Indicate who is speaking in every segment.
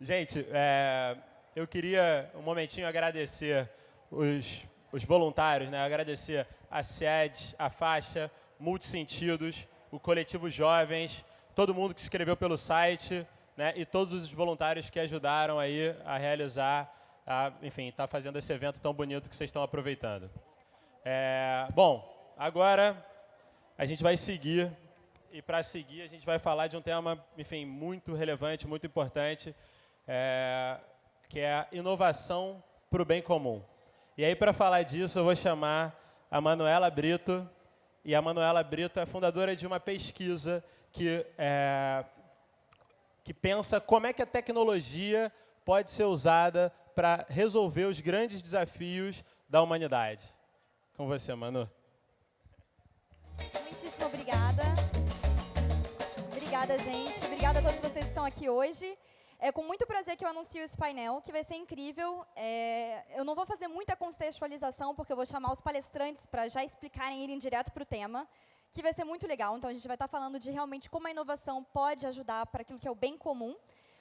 Speaker 1: Gente, eu queria um momentinho agradecer os voluntários, né? Agradecer a SED, a Faixa, Multissentidos, o Coletivo Jovens, todo mundo que se inscreveu pelo site, né? E todos os voluntários que ajudaram aí a realizar, enfim, tá fazendo esse evento tão bonito que vocês estão aproveitando. Bom, agora a gente vai seguir, e para seguir a gente vai falar de um tema, enfim, muito relevante, muito importante, que é a inovação para o bem comum. E aí, para falar disso, eu vou chamar a Manuella Brito, e a Manuella Brito é fundadora de uma pesquisa que pensa como é que a tecnologia pode ser usada para resolver os grandes desafios da humanidade. Com você, Manu.
Speaker 2: Muitíssimo obrigada. Obrigada, gente. Obrigada a todos vocês que estão aqui hoje. É com muito prazer que eu anuncio esse painel, que vai ser incrível. Eu não vou fazer muita contextualização, porque eu vou chamar os palestrantes para já explicarem e irem direto para o tema, que vai ser muito legal. Então, a gente vai estar falando de realmente como a inovação pode ajudar para aquilo que é o bem comum,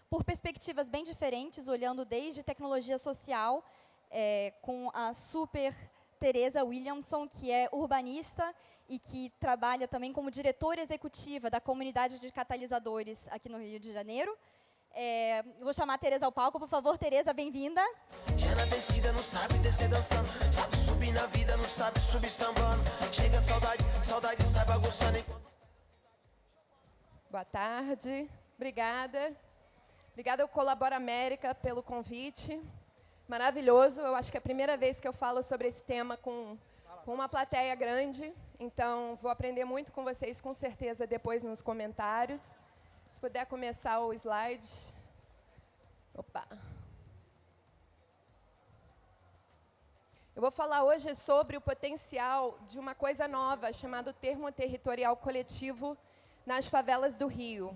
Speaker 2: por perspectivas bem diferentes, olhando desde tecnologia social, com a super Theresa Williamson, que é urbanista e que trabalha também como diretora executiva da comunidade de catalisadores aqui no Rio de Janeiro. Eu vou chamar a Theresa ao palco, por favor. Theresa, bem-vinda.
Speaker 3: Já na descida não sabe descer dançando, sabe subir na vida, não sabe subir sambando. Chega a saudade, saudade sai bagunçando.
Speaker 4: Boa tarde, obrigada. Obrigada ao Colabora América pelo convite. Maravilhoso, eu acho que é a primeira vez que eu falo sobre esse tema com uma plateia grande, então vou aprender muito com vocês, com certeza, depois nos comentários. Se puder começar o slide. Opa. Eu vou falar hoje sobre o potencial de uma coisa nova, chamado termo territorial coletivo nas favelas do Rio.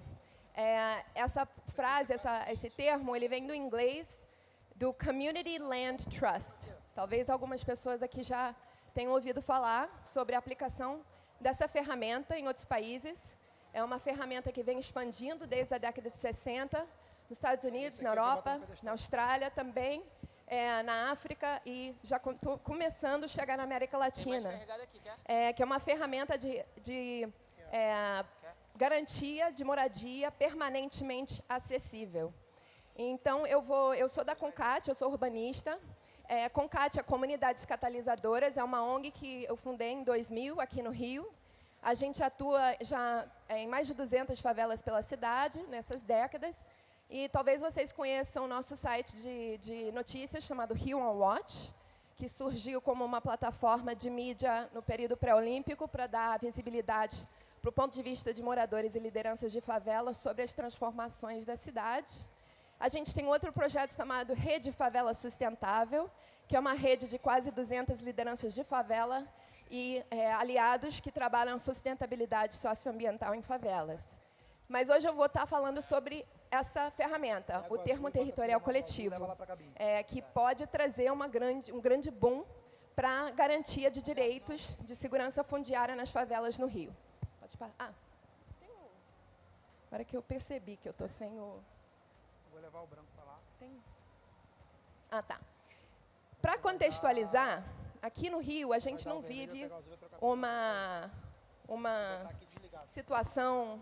Speaker 4: Essa frase, esse termo, ele vem do inglês, do Community Land Trust. Talvez algumas pessoas aqui já tenham ouvido falar sobre a aplicação dessa ferramenta em outros países. É uma ferramenta que vem expandindo desde a década de 60, nos Estados Unidos, na Europa, na Austrália também, na África e já começando a chegar na América Latina. Que é uma ferramenta de garantia de moradia permanentemente acessível. Então, eu sou da Concat, eu sou urbanista. Concat é Comunidades Catalisadoras, é uma ONG que eu fundei em 2000, aqui no Rio. A gente atua já em mais de 200 favelas pela cidade, nessas décadas. E talvez vocês conheçam o nosso site de notícias, chamado Rio on Watch, que surgiu como uma plataforma de mídia no período pré-olímpico para dar visibilidade para o ponto de vista de moradores e lideranças de favela sobre as transformações da cidade. A gente tem outro projeto chamado Rede Favela Sustentável, que é uma rede de quase 200 lideranças de favela e aliados que trabalham sustentabilidade socioambiental em favelas. Mas hoje eu vou estar falando sobre essa ferramenta, o termo territorial coletivo, que pode trazer um grande boom para a garantia de direitos de segurança fundiária nas favelas no Rio. Pode parar. Agora que eu percebi que eu estou sem o...
Speaker 5: Vou levar o branco para lá.
Speaker 4: Tá. Para contextualizar, aqui no Rio a gente não vive uma situação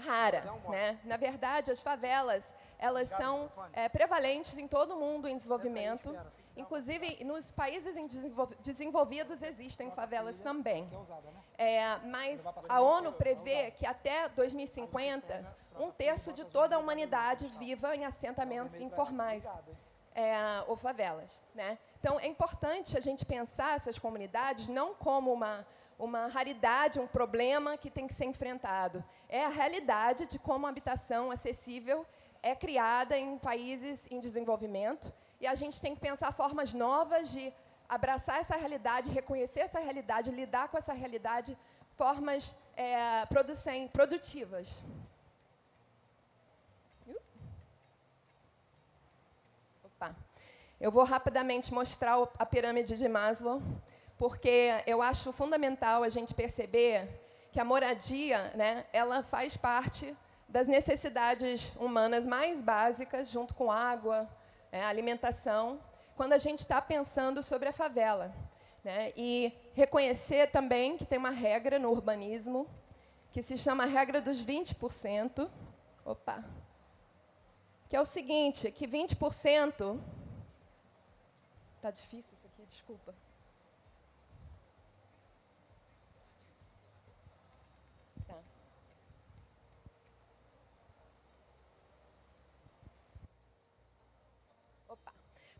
Speaker 4: rara, né? Na verdade, as favelas, elas são prevalentes em todo o mundo em desenvolvimento. Inclusive, nos países desenvolvidos existem favelas também. Mas a ONU prevê que até 2050, 1/3 de toda a humanidade viva em assentamentos informais ou favelas, né? Então, é importante a gente pensar essas comunidades não como uma raridade, um problema que tem que ser enfrentado. É a realidade de como a habitação acessível é criada em países em desenvolvimento, e a gente tem que pensar formas novas de abraçar essa realidade, reconhecer essa realidade, lidar com essa realidade, formas produtivas. Eu vou rapidamente mostrar a pirâmide de Maslow, porque eu acho fundamental a gente perceber que a moradia, né, ela faz parte das necessidades humanas mais básicas, junto com água, alimentação, quando a gente está pensando sobre a favela. Né? E reconhecer também que tem uma regra no urbanismo, que se chama a regra dos 20%. Opa! Que é o seguinte, que 20%... Está difícil isso aqui, desculpa. Tá. Opa.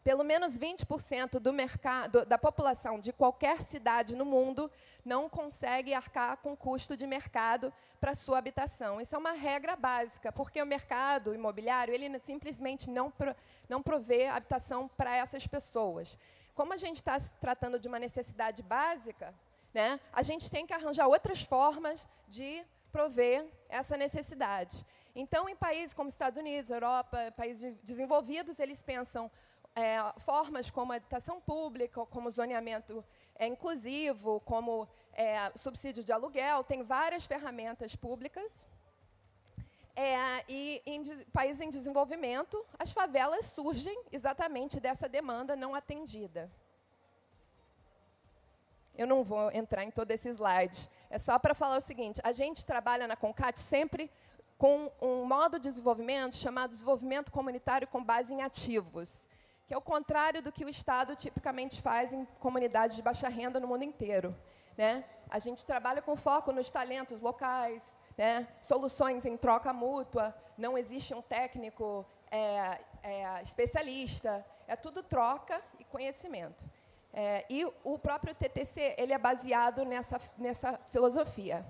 Speaker 4: Pelo menos 20% do mercado, da população de qualquer cidade no mundo não consegue arcar com custo de mercado para sua habitação. Isso é uma regra básica, porque o mercado imobiliário ele simplesmente não provê habitação para essas pessoas. Como a gente está se tratando de uma necessidade básica, né, a gente tem que arranjar outras formas de prover essa necessidade. Então, em países como Estados Unidos, Europa, países desenvolvidos, eles pensam formas como a habitação pública, como zoneamento inclusivo, como subsídio de aluguel, tem várias ferramentas públicas. E em países em desenvolvimento, as favelas surgem exatamente dessa demanda não atendida. Eu não vou entrar em todo esse slide, é só para falar o seguinte, a gente trabalha na CONCAT sempre com um modo de desenvolvimento chamado desenvolvimento comunitário com base em ativos, que é o contrário do que o Estado tipicamente faz em comunidades de baixa renda no mundo inteiro. Né? A gente trabalha com foco nos talentos locais, né? Soluções em troca mútua, não existe um técnico especialista, é tudo troca e conhecimento. E o próprio TTC ele é baseado nessa filosofia.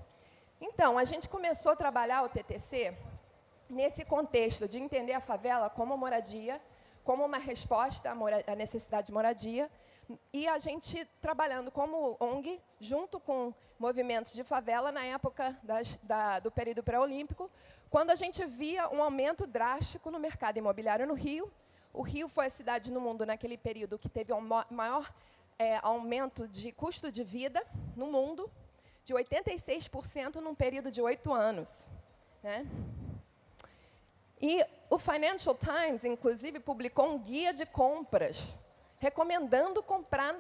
Speaker 4: Então, a gente começou a trabalhar o TTC nesse contexto de entender a favela como moradia, como uma resposta à necessidade de moradia, e a gente trabalhando como ONG, junto com movimentos de favela, na época do período pré-olímpico, quando a gente via um aumento drástico no mercado imobiliário no Rio. O Rio foi a cidade no mundo, naquele período, que teve o maior aumento de custo de vida no mundo, de 86% num período de 8 anos. Né? E o Financial Times, inclusive, publicou um guia de compras, recomendando comprar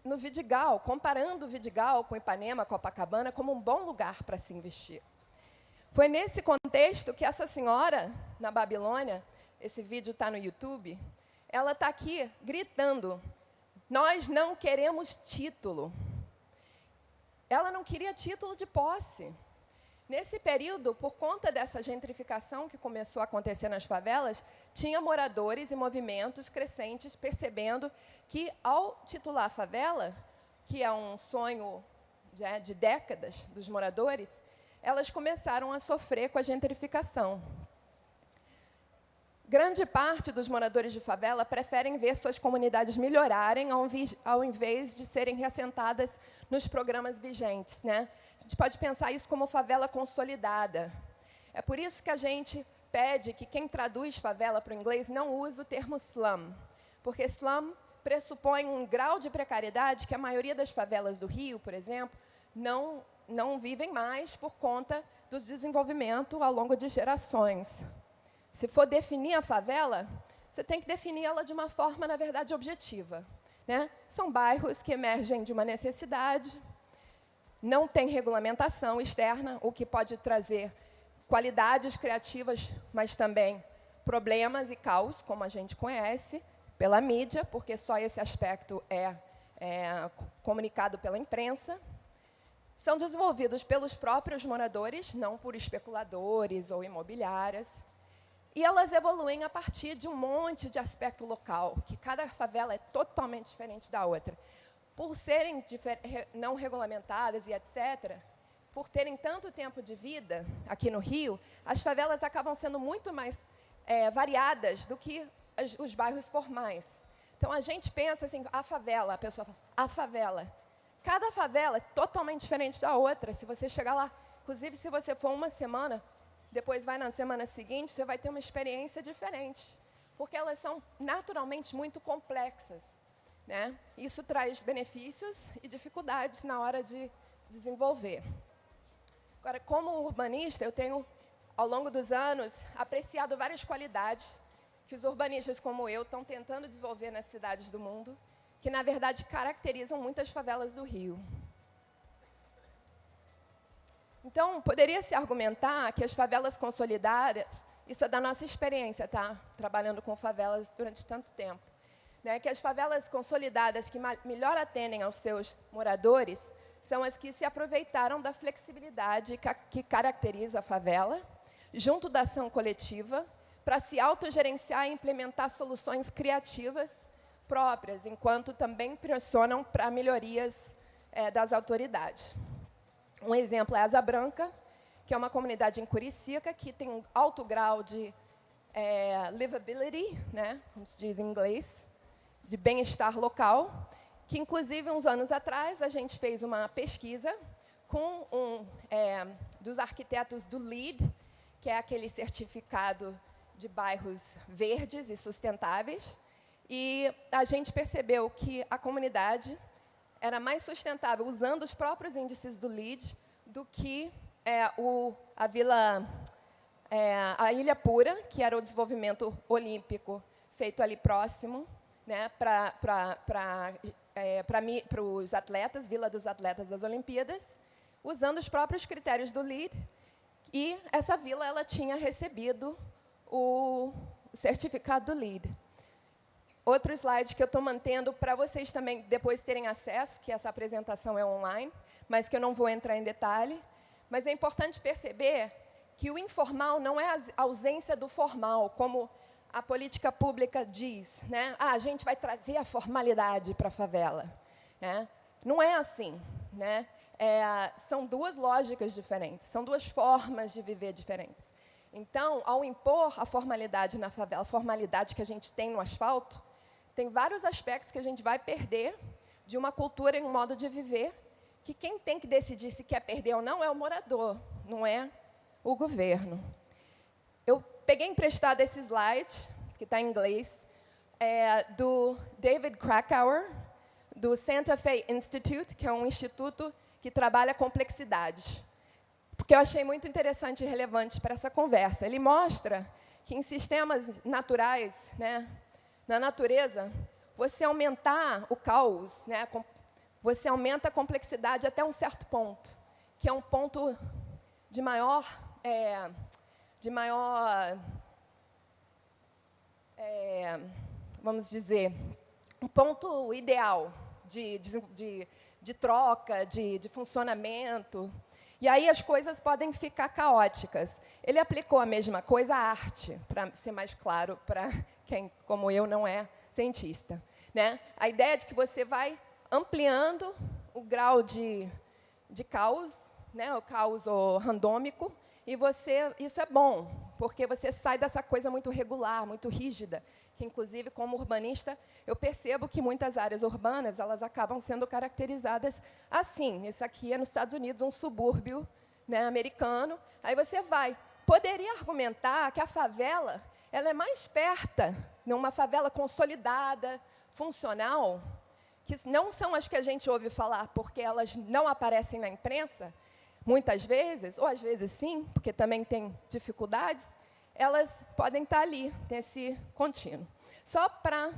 Speaker 4: no Vidigal, comparando o Vidigal com Ipanema, Copacabana, como um bom lugar para se investir. Foi nesse contexto que essa senhora, na Babilônia, esse vídeo está no YouTube, ela está aqui gritando, nós não queremos título. Ela não queria título de posse. Nesse período, por conta dessa gentrificação que começou a acontecer nas favelas, tinha moradores e movimentos crescentes percebendo que, ao titular a favela, que é um sonho de décadas dos moradores, elas começaram a sofrer com a gentrificação. Grande parte dos moradores de favela preferem ver suas comunidades melhorarem ao invés de serem reassentadas nos programas vigentes. Né? A gente pode pensar isso como favela consolidada. É por isso que a gente pede que quem traduz favela para o inglês não use o termo slum, porque slum pressupõe um grau de precariedade que a maioria das favelas do Rio, por exemplo, não vivem mais por conta do desenvolvimento ao longo de gerações. Se for definir a favela, você tem que definir ela de uma forma, na verdade, objetiva. Né? São bairros que emergem de uma necessidade, não tem regulamentação externa, o que pode trazer qualidades criativas, mas também problemas e caos, como a gente conhece, pela mídia, porque só esse aspecto é comunicado pela imprensa. São desenvolvidos pelos próprios moradores, não por especuladores ou imobiliárias. E elas evoluem a partir de um monte de aspecto local, que cada favela é totalmente diferente da outra. Por serem não regulamentadas e etc., por terem tanto tempo de vida aqui no Rio, as favelas acabam sendo muito mais variadas do que os bairros formais. Então, a gente pensa assim, a favela, a pessoa fala, a favela. Cada favela é totalmente diferente da outra. Se você chegar lá, inclusive, se você for uma semana, depois vai na semana seguinte, você vai ter uma experiência diferente, porque elas são naturalmente muito complexas. Né? Isso traz benefícios e dificuldades na hora de desenvolver. Agora, como urbanista, eu tenho ao longo dos anos, apreciado várias qualidades que os urbanistas como eu estão tentando desenvolver nas cidades do mundo, que, na verdade, caracterizam muitas favelas do Rio. Então, poderia-se argumentar que as favelas consolidadas, isso é da nossa experiência, tá? Trabalhando com favelas durante tanto tempo, né? Que as favelas consolidadas que melhor atendem aos seus moradores são as que se aproveitaram da flexibilidade que caracteriza a favela, junto da ação coletiva, para se autogerenciar e implementar soluções criativas próprias, enquanto também pressionam para melhorias das autoridades. Um exemplo é a Asa Branca, que é uma comunidade em Curicica, que tem um alto grau de livability, né, como se diz em inglês, de bem-estar local, que, inclusive, uns anos atrás, a gente fez uma pesquisa com dos arquitetos do LEED, que é aquele certificado de bairros verdes e sustentáveis, e a gente percebeu que a comunidade era mais sustentável usando os próprios índices do LEED do que a Ilha Pura, que era o desenvolvimento olímpico feito ali próximo, né, para os atletas, Vila dos Atletas das Olimpíadas, usando os próprios critérios do LEED, e essa vila ela tinha recebido o certificado do LEED. Outro slide que eu estou mantendo para vocês também depois terem acesso, que essa apresentação é online, mas que eu não vou entrar em detalhe. Mas é importante perceber que o informal não é a ausência do formal, como a política pública diz, né? A gente vai trazer a formalidade para a favela, né? Não é assim, né? São duas lógicas diferentes, são duas formas de viver diferentes. Então, ao impor a formalidade na favela, a formalidade que a gente tem no asfalto, tem vários aspectos que a gente vai perder de uma cultura e um modo de viver, que quem tem que decidir se quer perder ou não é o morador, não é o governo. Eu peguei emprestado esse slide, que está em inglês, do David Krakauer, do Santa Fe Institute, que é um instituto que trabalha complexidade, porque eu achei muito interessante e relevante para essa conversa. Ele mostra que em sistemas naturais, né, na natureza, você aumentar o caos, né, você aumenta a complexidade até um certo ponto, que é um ponto de maior vamos dizer, um ponto ideal de troca, de funcionamento. E aí as coisas podem ficar caóticas. Ele aplicou a mesma coisa à arte, para ser mais claro para quem, como eu, não é cientista, né? A ideia de que você vai ampliando o grau de caos, né, o caos randômico, e isso é bom, porque você sai dessa coisa muito regular, muito rígida, que, inclusive, como urbanista, eu percebo que muitas áreas urbanas elas acabam sendo caracterizadas assim. Esse aqui é, nos Estados Unidos, um subúrbio, né, americano. Aí você poderia argumentar que a favela ela é mais perto de uma favela consolidada, funcional, que não são as que a gente ouve falar, porque elas não aparecem na imprensa, muitas vezes, ou às vezes sim, porque também tem dificuldades, elas podem estar ali, nesse contínuo. Só para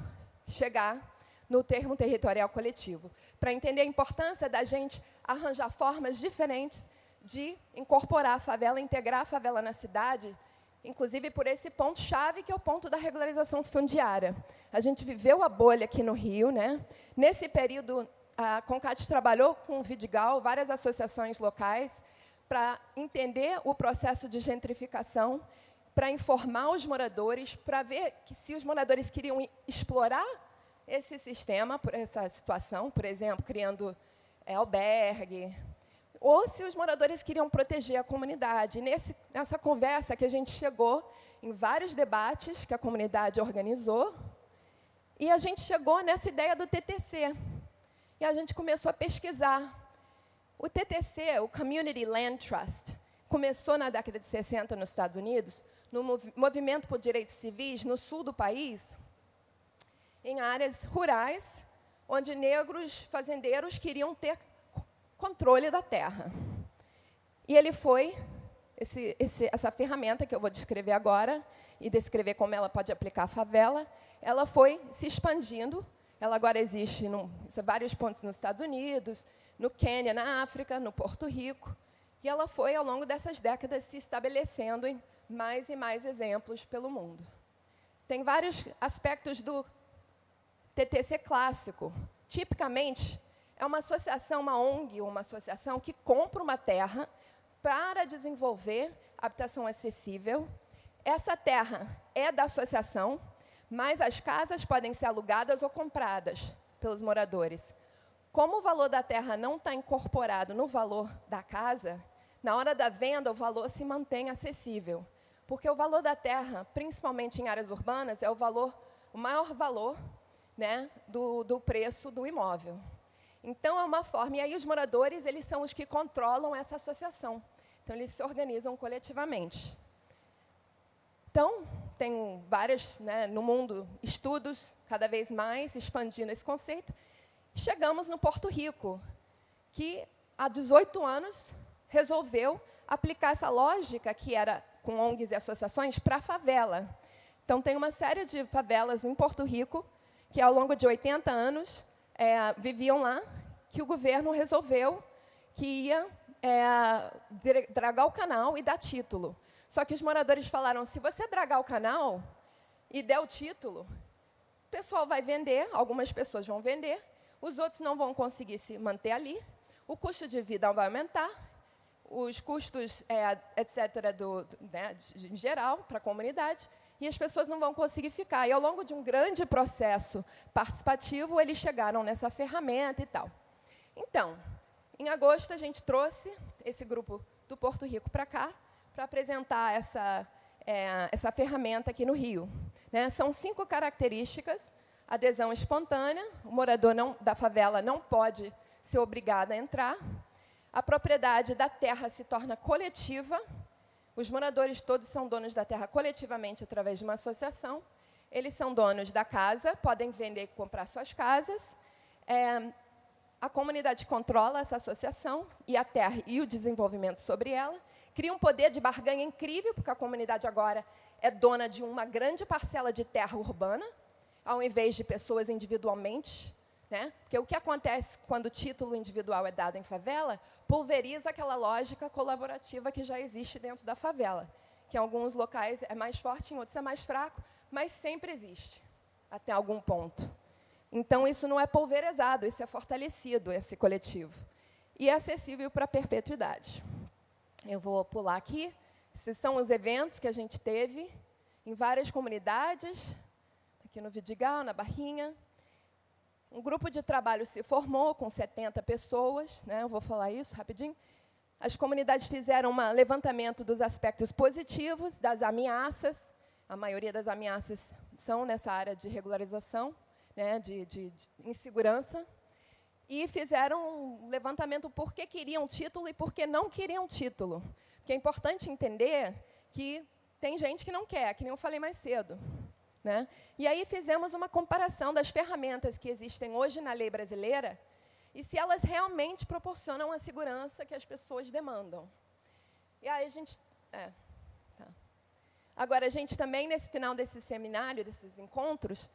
Speaker 4: chegar no termo territorial coletivo, para entender a importância da gente arranjar formas diferentes de incorporar a favela, integrar a favela na cidade, inclusive por esse ponto-chave, que é o ponto da regularização fundiária. A gente viveu a bolha aqui no Rio, né? Nesse período, a Concat trabalhou com o Vidigal, várias associações locais, para entender o processo de gentrificação, para informar os moradores, para ver que se os moradores queriam explorar esse sistema, por essa situação, por exemplo, criando albergue, ou se os moradores queriam proteger a comunidade. Nessa conversa que a gente chegou em vários debates que a comunidade organizou, e a gente chegou nessa ideia do TTC. E a gente começou a pesquisar. O TTC, o Community Land Trust, começou na década de 60 nos Estados Unidos, no movimento por direitos civis no sul do país, em áreas rurais, onde negros fazendeiros queriam ter controle da terra. E ele foi essa ferramenta que eu vou descrever agora, e descrever como ela pode aplicar à favela, ela foi se expandindo. Ela agora existe em vários pontos nos Estados Unidos, no Quênia, na África, no Porto Rico. E ela foi, ao longo dessas décadas, se estabelecendo em mais e mais exemplos pelo mundo. Tem vários aspectos do TTC clássico. Tipicamente, é uma associação, uma ONG, uma associação que compra uma terra para desenvolver habitação acessível. Essa terra é da associação, mas as casas podem ser alugadas ou compradas pelos moradores. Como o valor da terra não está incorporado no valor da casa, na hora da venda o valor se mantém acessível. Porque o valor da terra, principalmente em áreas urbanas, é o maior valor, né, do preço do imóvel. Então, é uma forma. E aí os moradores, eles são os que controlam essa associação. Então, eles se organizam coletivamente. Então, tem vários, né, no mundo, estudos cada vez mais expandindo esse conceito. Chegamos no Porto Rico, que há 18 anos resolveu aplicar essa lógica que era com ONGs e associações para a favela. Então, tem uma série de favelas em Porto Rico que, ao longo de 80 anos, viviam lá, que o governo resolveu que ia dragar o canal e dar título. Só que os moradores falaram, se você dragar o canal e der o título, o pessoal vai vender, algumas pessoas vão vender, os outros não vão conseguir se manter ali, o custo de vida vai aumentar, os custos, etc., né, em geral, para a comunidade, e as pessoas não vão conseguir ficar. E, ao longo de um grande processo participativo, eles chegaram nessa ferramenta e tal. Então, em agosto, a gente trouxe esse grupo do Porto Rico para cá, para apresentar essa ferramenta aqui no Rio. Né? São 5 características: adesão espontânea, o morador da favela não pode ser obrigado a entrar, a propriedade da terra se torna coletiva, os moradores todos são donos da terra coletivamente através de uma associação, eles são donos da casa, podem vender e comprar suas casas, a comunidade controla essa associação e a terra e o desenvolvimento sobre ela, cria um poder de barganha incrível, porque a comunidade agora é dona de uma grande parcela de terra urbana, ao invés de pessoas individualmente. Né? Porque o que acontece quando o título individual é dado em favela, pulveriza aquela lógica colaborativa que já existe dentro da favela, que em alguns locais é mais forte, em outros é mais fraco, mas sempre existe, até algum ponto. Então, isso não é pulverizado, isso é fortalecido, esse coletivo. E é acessível para a perpetuidade. Eu vou pular aqui. Esses são os eventos que a gente teve em várias comunidades, aqui no Vidigal, na Barrinha. Um grupo de trabalho se formou com 70 pessoas, né? Eu vou falar isso rapidinho. As comunidades fizeram um levantamento dos aspectos positivos, das ameaças. A maioria das ameaças são nessa área de regularização, né? de insegurança. E fizeram um levantamento por que queriam título e por que não queriam título. Porque é importante entender que tem gente que não quer, que nem eu falei mais cedo. Né? E aí fizemos uma comparação das ferramentas que existem hoje na lei brasileira e se elas realmente proporcionam a segurança que as pessoas demandam. E aí a gente... tá. Agora, a gente também, nesse final desse seminário, desses encontros,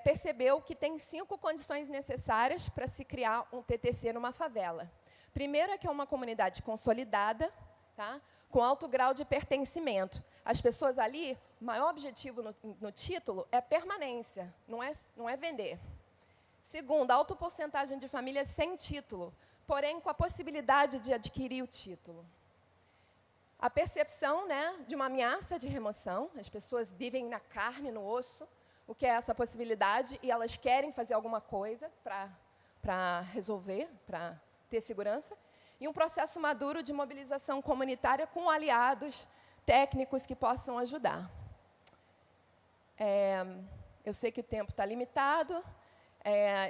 Speaker 4: percebeu que tem 5 condições necessárias para se criar um TTC numa favela. Primeiro é que é uma comunidade consolidada, tá? Com alto grau de pertencimento. As pessoas ali, o maior objetivo no título é permanência, não é vender. Segundo, alta porcentagem de famílias sem título, porém com a possibilidade de adquirir o título. A percepção, né, de uma ameaça de remoção, as pessoas vivem na carne, no osso, o que é essa possibilidade, e elas querem fazer alguma coisa para resolver, para ter segurança. E um processo maduro de mobilização comunitária com aliados técnicos que possam ajudar. Eu sei que o tempo está limitado,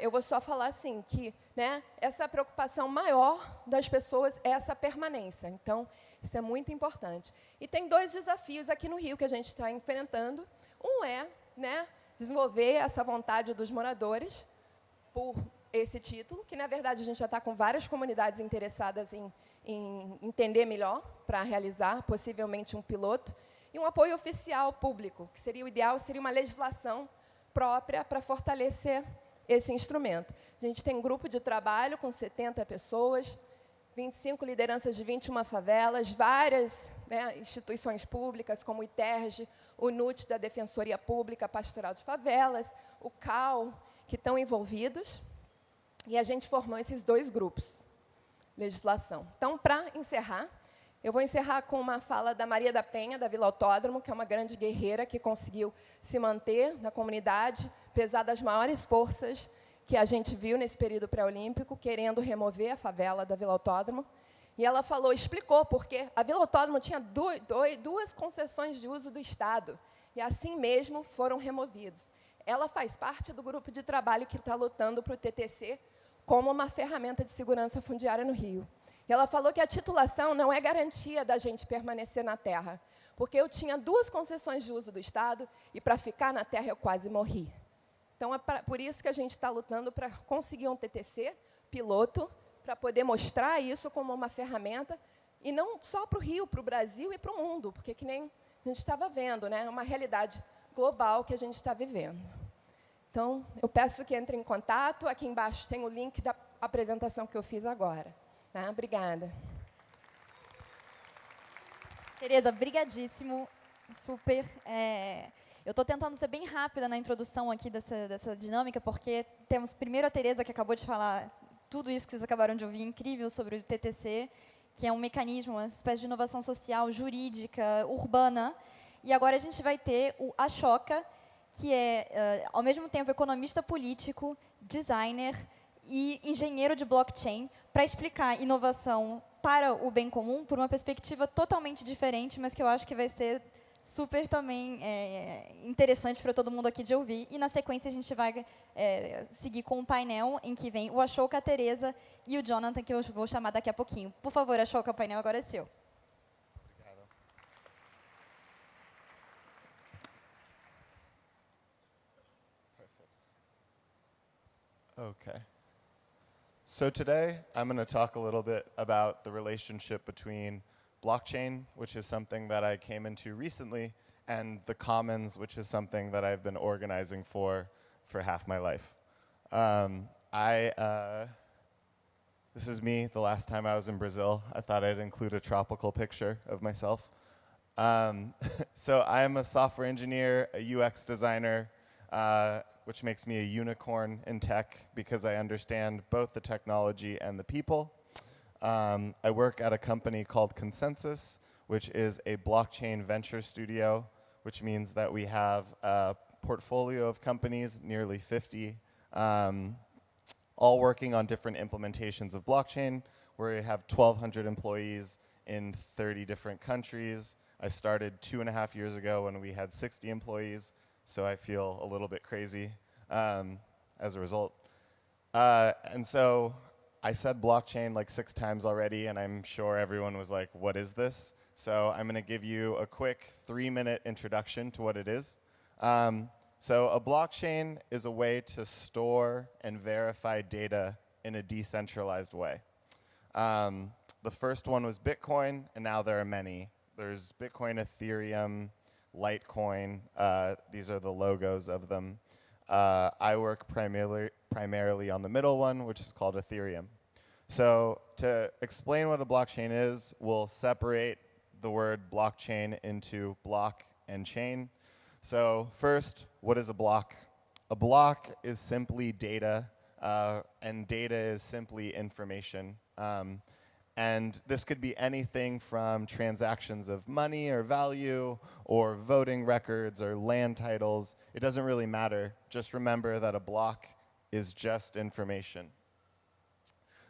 Speaker 4: eu vou só falar assim, que, né, essa preocupação maior das pessoas é essa permanência. Então, isso é muito importante. E tem 2 desafios aqui no Rio que a gente está enfrentando. Um é, né, desenvolver essa vontade dos moradores por esse título, que, na verdade, a gente já está com várias comunidades interessadas em entender melhor para realizar, possivelmente, um piloto, e um apoio oficial público, que seria o ideal, seria uma legislação própria para fortalecer esse instrumento. A gente tem um grupo de trabalho com 70 pessoas, 25 lideranças de 21 favelas, várias, né, instituições públicas, como o ITERJ, o NUT da Defensoria Pública Pastoral de Favelas, o CAL, que estão envolvidos, e a gente formou esses 2 grupos, legislação. Então, para encerrar, eu vou encerrar com uma fala da Maria da Penha, da Vila Autódromo, que é uma grande guerreira que conseguiu se manter na comunidade, apesar das maiores forças que a gente viu nesse período pré-olímpico, querendo remover a favela da Vila Autódromo. E ela falou, explicou porque a Vila Autódromo tinha 2 concessões de uso do Estado, e assim mesmo foram removidos. Ela faz parte do grupo de trabalho que está lutando para o TTC como uma ferramenta de segurança fundiária no Rio. E ela falou que a titulação não é garantia da gente permanecer na terra, porque eu tinha 2 concessões de uso do Estado e, para ficar na terra, eu quase morri. Então, é por isso que a gente está lutando para conseguir um TTC piloto, para poder mostrar isso como uma ferramenta, e não só para o Rio, para o Brasil e para o mundo, porque, que nem a gente estava vendo, né, é uma realidade global que a gente está vivendo. Então, eu peço que entre em contato. Aqui embaixo tem o link da apresentação que eu fiz agora. Tá? Obrigada.
Speaker 2: Teresa, brigadíssimo, super. Eu estou tentando ser bem rápida na introdução aqui dessa dinâmica, porque temos primeiro a Teresa, que acabou de falar tudo isso que vocês acabaram de ouvir, incrível, sobre o TTC, que é um mecanismo, uma espécie de inovação social, jurídica, urbana. E agora a gente vai ter o Ashoka, que é, ao mesmo tempo, economista político, designer e engenheiro de blockchain, para explicar inovação para o bem comum por uma perspectiva totalmente diferente, mas que eu acho que vai ser super também interessante para todo mundo aqui de ouvir. E, na sequência, a gente vai seguir com um painel em que vem o Ashoka, a Teresa e o Jonathan, que eu vou chamar daqui a pouquinho. Por favor, Ashoka, o painel agora é seu.
Speaker 6: Okay. So today, I'm going to talk a little bit about the relationship between blockchain, which is something that I came into recently, and the commons, which is something that I've been organizing for half my life. This is me the last time I was in Brazil. I thought I'd include a tropical picture of myself. So I am a software engineer, a UX designer, which makes me a unicorn in tech because I understand both the technology and the people. I work at a company called Consensys, which is a blockchain venture studio, which means that we have a portfolio of companies, nearly 50, all working on different implementations of blockchain, where we have 1,200 employees in 30 different countries. I started 2.5 years ago when we had 60 employees, so I feel a little bit crazy as a result. And so I said blockchain like 6 times already, and I'm sure everyone was like, what is this? So I'm going to give you a quick 3-minute introduction to what it is. So a blockchain is a way to store and verify data in a decentralized way. The first one was Bitcoin, and now there are many. There's Bitcoin, Ethereum, Litecoin. These are the logos of them. I work primarily on the middle one, which is called Ethereum. So to explain what a blockchain is, we'll separate the word blockchain into block and chain. So first, what is a block? A block is simply data, and data is simply information. And this could be anything from transactions of money or value, or voting records or land titles. It doesn't really matter. Just remember that a block is just information.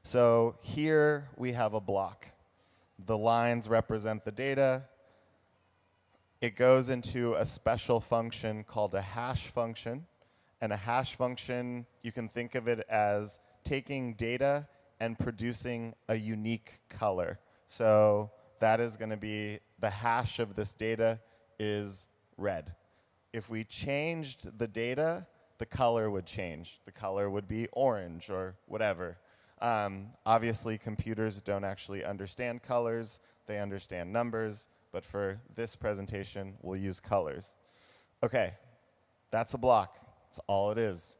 Speaker 6: So here we have a block. The lines represent the data. It goes into a special function called a hash function. And a hash function, you can think of it as taking data and producing a unique color. So that is going to be the hash of this data is red. If we changed the data the color would change. The color would be orange or whatever. Obviously, computers don't actually understand colors. They understand numbers. But for this presentation, we'll use colors. OK, that's a block. That's all it is.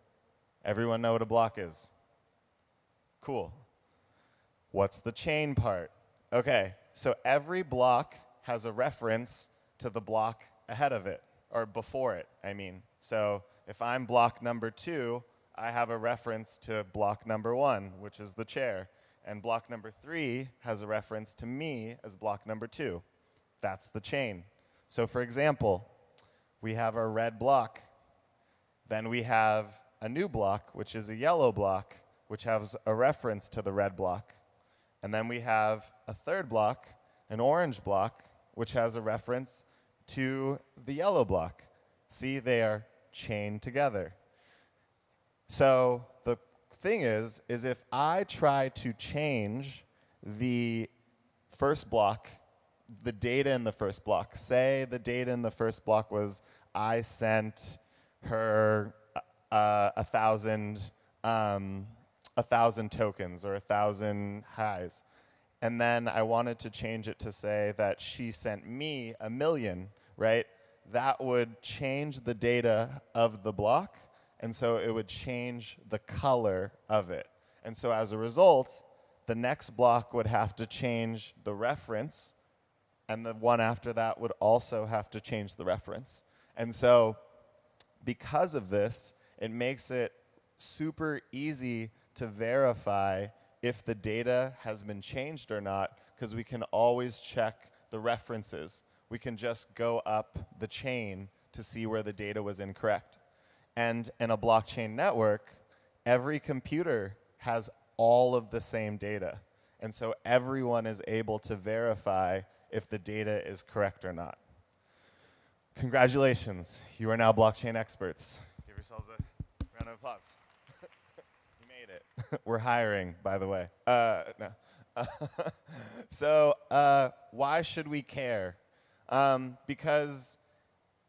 Speaker 6: Everyone know what a block is? Cool. What's the chain part? OK, so every block has a reference to the block ahead of it, or before it, I mean. So if I'm block number 2, I have a reference to block number 1, which is the chair. And block number 3 has a reference to me as block number 2. That's the chain. So for example, we have our red block. Then we have a new block, which is a yellow block, which has a reference to the red block. And then we have a third block, an orange block, which has a reference to the yellow block. See, they are chained together. So the thing is if I try to change the first block, the data in the first block, say the data in the first block was I sent her 1,000 tokens or 1,000 highs. And then I wanted to change it to say that she sent me 1,000,000, right? That would change the data of the block, and so it would change the color of it. And so as a result, the next block would have to change the reference, and the one after that would also have to change the reference. And so because of this, it makes it super easy to verify if the data has been changed or not, because we can always check the references. We can just go up the chain to see where the data was incorrect. And in a blockchain network, every computer has all of the same data. And so everyone is able to verify if the data is correct or not. Congratulations, you are now blockchain experts. Give yourselves a round of applause. You made it. We're hiring, by the way. No. So why should we care? Because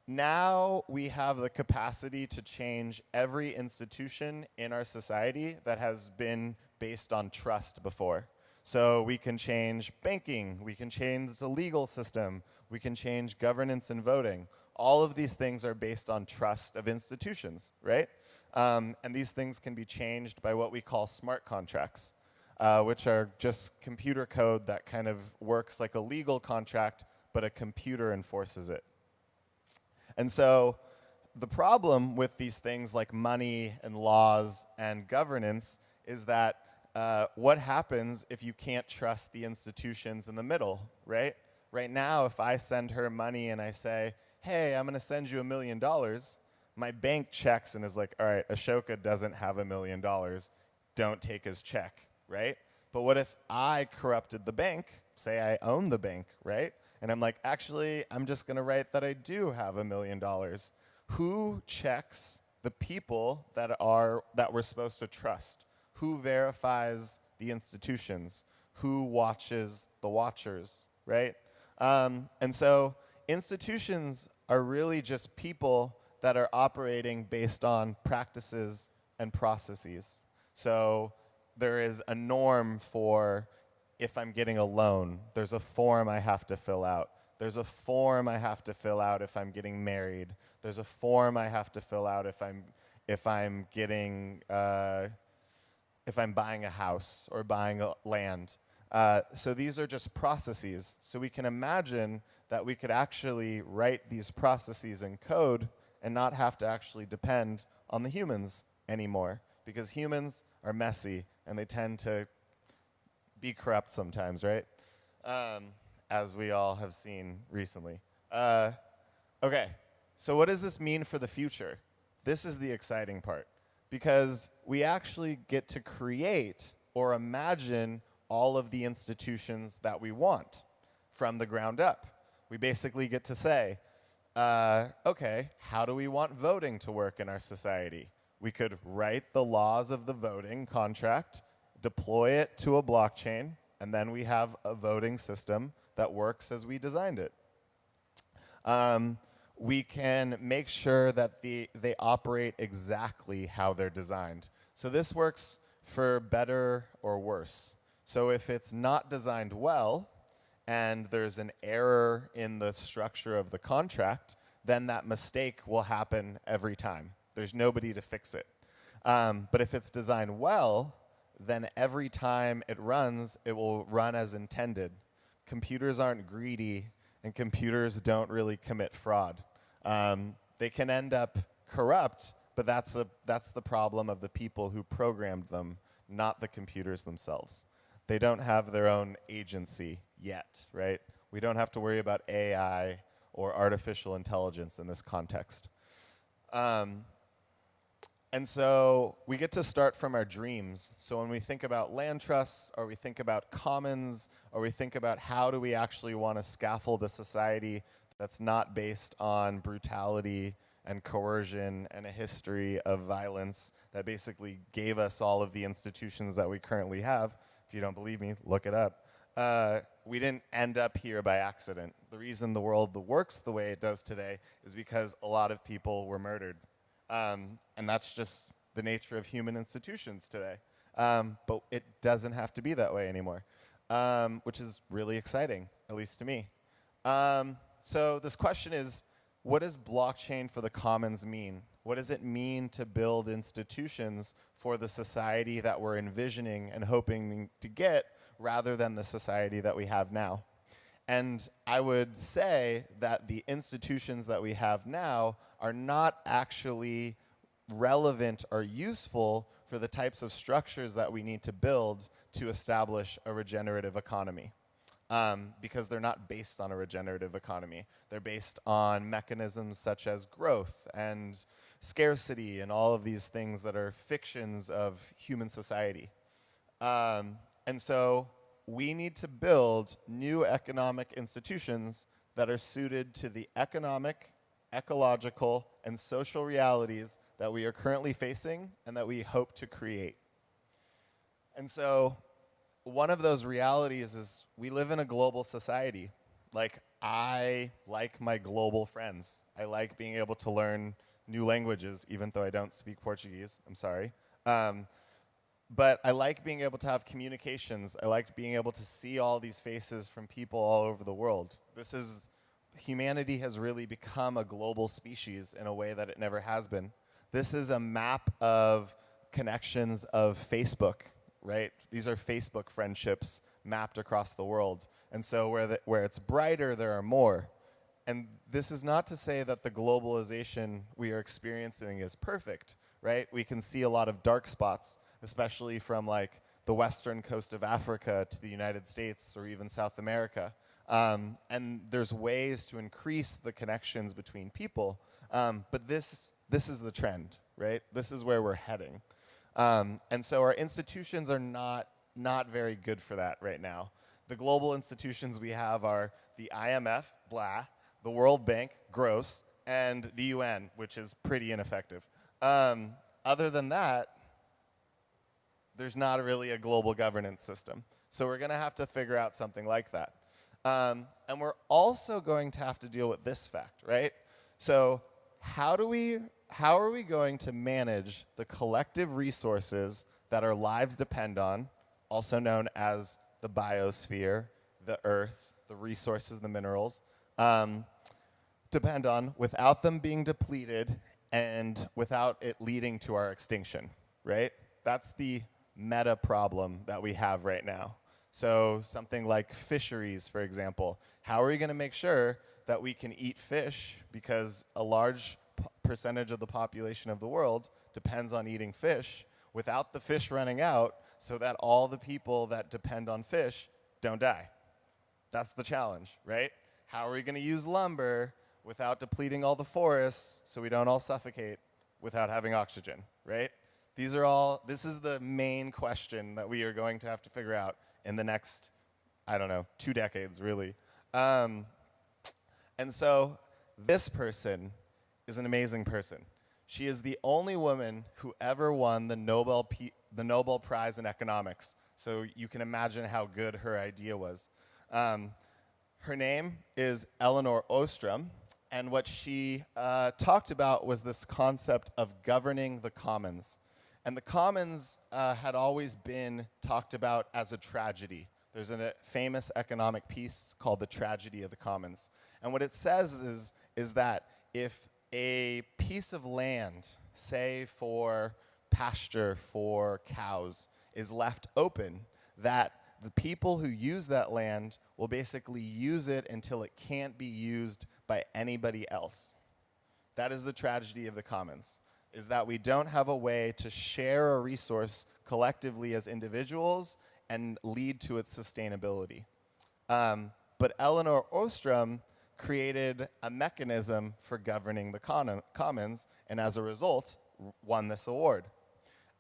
Speaker 6: now we have the capacity to change every institution in our society that has been based on trust before. So we can change banking, we can change the legal system, we can change governance and voting. All of these things are based on trust of institutions, right? And these things can be changed by what we call smart contracts, which are just computer code that kind of works like a legal contract, but a computer enforces it. And so the problem with these things like money and laws and governance is that what happens if you can't trust the institutions in the middle, right? Right now, if I send her money and I say, hey, I'm going to send you $1 million, my bank checks and is like, all right, Ashoka doesn't have $1 million. Don't take his check, right? But what if I corrupted the bank? Say I own the bank, right? And I'm like, actually, I'm just going to write that I do have $1 million. Who checks the people that we're supposed to trust? Who verifies the institutions? Who watches the watchers, right? And so institutions are really just people that are operating based on practices and processes. So there is a norm for if I'm getting a loan. There's a form I have to fill out. There's a form I have to fill out if I'm getting married. There's a form I have to fill out if I'm buying a house or buying land. So these are just processes. So we can imagine that we could actually write these processes in code and not have to actually depend on the humans anymore, because humans are messy and they tend to be corrupt sometimes, right? As we all have seen recently. Okay, so what does this mean for the future? This is the exciting part, because we actually get to create or imagine all of the institutions that we want from the ground up. We basically get to say, okay, how do we want voting to work in our society? We could write the laws of the voting contract, deploy it to a blockchain, and then we have a voting system that works as we designed it. we can make sure that they operate exactly how they're designed. So this works for better or worse. So if it's not designed well, and there's an error in the structure of the contract, then that mistake will happen every time. There's nobody to fix it. But if it's designed well, then every time it runs, it will run as intended. Computers aren't greedy, and computers don't really commit fraud. They can end up corrupt, but that's the problem of the people who programmed them, not the computers themselves. They don't have their own agency yet, right? We don't have to worry about AI or artificial intelligence in this context. And so we get to start from our dreams. So when we think about land trusts, or we think about commons, or we think about how do we actually want to scaffold a society that's not based on brutality and coercion and a history of violence that basically gave us all of the institutions that we currently have. If you don't believe me, look it up. We didn't end up here by accident. The reason the world works the way it does today is because a lot of people were murdered. And that's just the nature of human institutions today. But it doesn't have to be that way anymore, which is really exciting, at least to me. So this question is, what does blockchain for the commons mean? What does it mean to build institutions for the society that we're envisioning and hoping to get, rather than the society that we have now? And I would say that the institutions that we have now are not actually relevant or useful for the types of structures that we need to build to establish a regenerative economy. Because they're not based on a regenerative economy. They're based on mechanisms such as growth and scarcity and all of these things that are fictions of human society. And so we need to build new economic institutions that are suited to the economic, ecological, and social realities that we are currently facing and that we hope to create. And so one of those realities is we live in a global society. Like, I like my global friends. I like being able to learn new languages, even though I don't speak Portuguese. I'm sorry. But I like being able to have communications. I like being able to see all these faces from people all over the world. Humanity has really become a global species in a way that it never has been. This is a map of connections of Facebook, right? These are Facebook friendships mapped across the world. And so where it's brighter, there are more. And this is not to say that the globalization we are experiencing is perfect, right? We can see a lot of dark spots, especially from like the western coast of Africa to the United States or even South America. And there's ways to increase the connections between people. But this is the trend, right? This is where we're heading. And so our institutions are not very good for that right now. The global institutions we have are the IMF, blah, the World Bank, gross, and the UN, which is pretty ineffective. Other than that, there's not really a global governance system. So we're going to have to figure out something like that. And we're also going to have to deal with this fact, right? So how are we going to manage the collective resources that our lives depend on, also known as the biosphere, the earth, the resources, the minerals, depend on, without them being depleted and without it leading to our extinction, right? That's the meta problem that we have right now. So something like fisheries, for example. How are we going to make sure that we can eat fish, because a large percentage of the population of the world depends on eating fish, without the fish running out, so that all the people that depend on fish don't die? That's the challenge, right? How are we going to use lumber without depleting all the forests so we don't all suffocate without having oxygen, right? This is the main question that we are going to have to figure out in the next, 2 decades, really. And so this person is an amazing person. She is the only woman who ever won the Nobel Prize in economics. So you can imagine how good her idea was. Her name is Elinor Ostrom, And what she talked about was this concept of governing the commons. And the commons had always been talked about as a tragedy. There's a famous economic piece called The Tragedy of the Commons. And what it says is that if a piece of land, say for pasture for cows, is left open, that the people who use that land will basically use it until it can't be used by anybody else. That is the tragedy of the commons, is that we don't have a way to share a resource collectively as individuals and lead to its sustainability. But Elinor Ostrom created a mechanism for governing the commons, and as a result, won this award.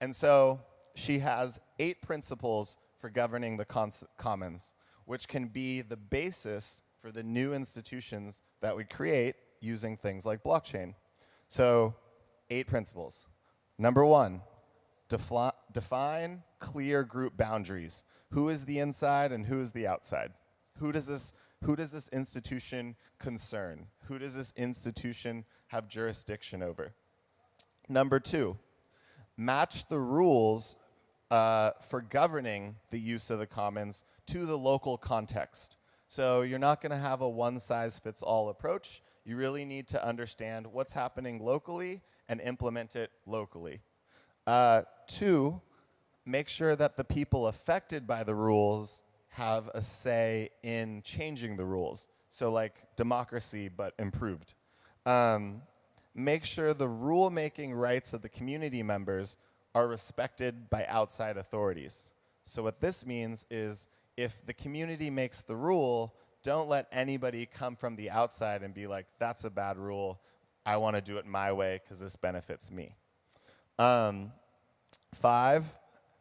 Speaker 6: And so she has 8 principles for governing the commons, which can be the basis for the new institutions that we create using things like blockchain. So 8 principles. Number 1, define clear group boundaries. Who is the inside and who is the outside? Who does this institution concern? Who does this institution have jurisdiction over? Number 2, match the rules for governing the use of the commons to the local context. So you're not going to have a one-size-fits-all approach. You really need to understand what's happening locally and implement it locally. 2, make sure that the people affected by the rules have a say in changing the rules. So like democracy, but improved. Make sure the rule-making rights of the community members are respected by outside authorities. So what this means is if the community makes the rule, don't let anybody come from the outside and be like, that's a bad rule. I want to do it my way because this benefits me. 5,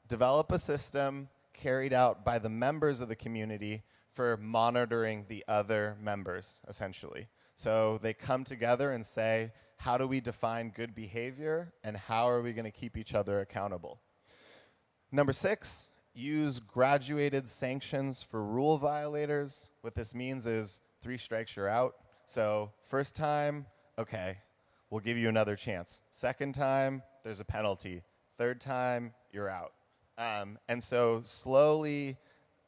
Speaker 6: develop a system carried out by the members of the community for monitoring the other members, essentially. So they come together and say, how do we define good behavior and how are we going to keep each other accountable? Number 6, use graduated sanctions for rule violators. What this means is 3 strikes, you're out. So first time, okay, we'll give you another chance. Second time, there's a penalty. Third time, you're out. And so slowly,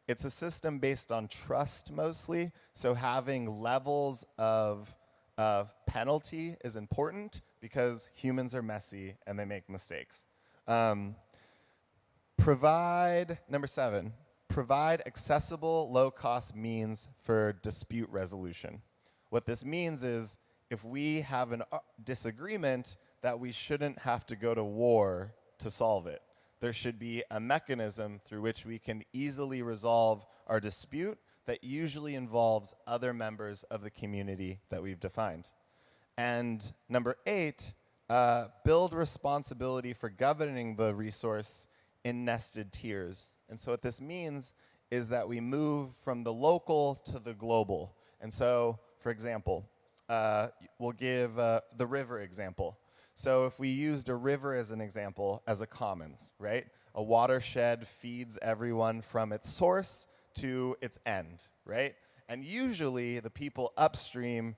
Speaker 6: it's a system based on trust mostly. So having levels of penalty is important because humans are messy and they make mistakes. Number 7, provide accessible, low-cost means for dispute resolution. What this means is if we have a disagreement, that we shouldn't have to go to war to solve it. There should be a mechanism through which we can easily resolve our dispute that usually involves other members of the community that we've defined. And number 8, build responsibility for governing the resource in nested tiers. And so what this means is that we move from the local to the global. And so, for example, we'll give the river example. So if we used a river as an example, as a commons, right? A watershed feeds everyone from its source to its end, right? And usually the people upstream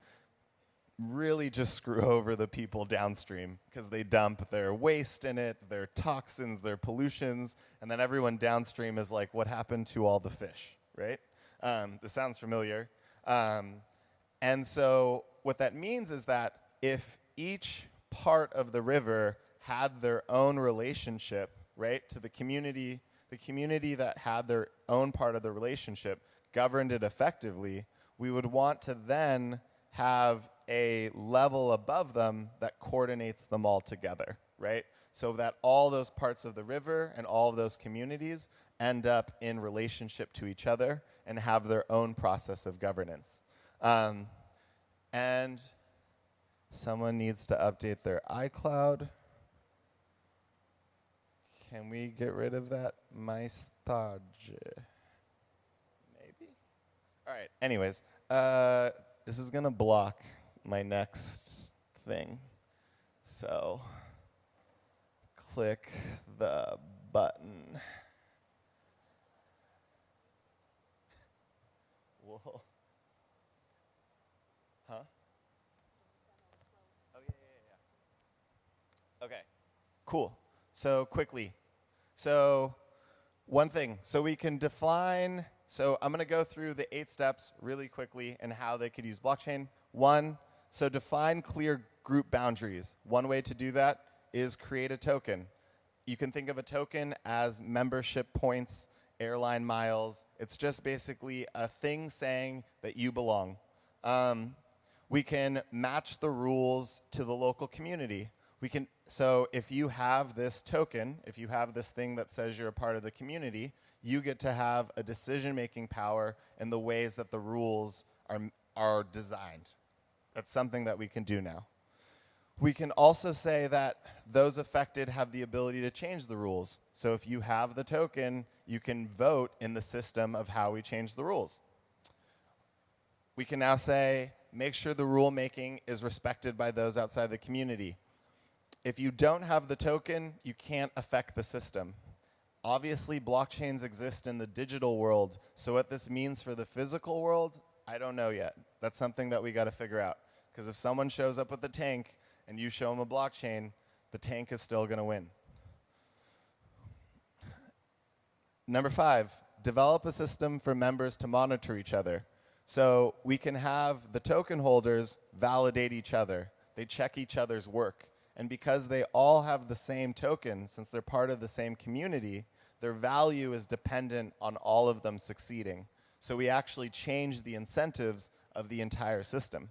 Speaker 6: really just screw over the people downstream because they dump their waste in it, their toxins, their pollutions, and then everyone downstream is like, what happened to all the fish, right? This sounds familiar. And so what that means is that if each part of the river had their own relationship, right, to the community that had their own part of the relationship governed it effectively, we would want to then have a level above them that coordinates them all together, right? So that all those parts of the river and all of those communities end up in relationship to each other and have their own process of governance. And someone needs to update their iCloud. Can we get rid of that message? Maybe? All right, anyways, this is gonna block my next thing. So click the button. Whoa. Huh? Okay, cool. So quickly. So one thing, so we can define, so I'm gonna go through the 8 steps really quickly and how they could use blockchain. One, so define clear group boundaries. One way to do that is create a token. You can think of a token as membership points, airline miles. It's just basically a thing saying that you belong. We can match the rules to the local community. So if you have this token, if you have this thing that says you're a part of the community, you get to have a decision-making power in the ways that the rules are designed. That's something that we can do now. We can also say that those affected have the ability to change the rules. So if you have the token, you can vote in the system of how we change the rules. We can now say, make sure the rulemaking is respected by those outside the community. If you don't have the token, you can't affect the system. Obviously, blockchains exist in the digital world, so what this means for the physical world, I don't know yet. That's something that we got to figure out. Because if someone shows up with a tank and you show them a blockchain, the tank is still going to win. Number 5, develop a system for members to monitor each other. So we can have the token holders validate each other. They check each other's work. And because they all have the same token, since they're part of the same community, their value is dependent on all of them succeeding. So we actually change the incentives of the entire system.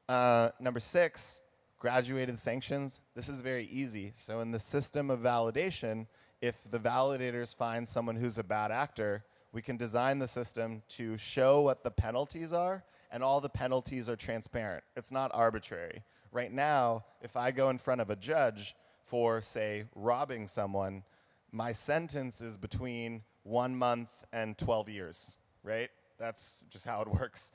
Speaker 6: Number 6, graduated sanctions. This is very easy. So in the system of validation, if the validators find someone who's a bad actor, we can design the system to show what the penalties are, and all the penalties are transparent. It's not arbitrary. Right now, if I go in front of a judge for, say, robbing someone, my sentence is between 1 month and 12 years, right? That's just how it works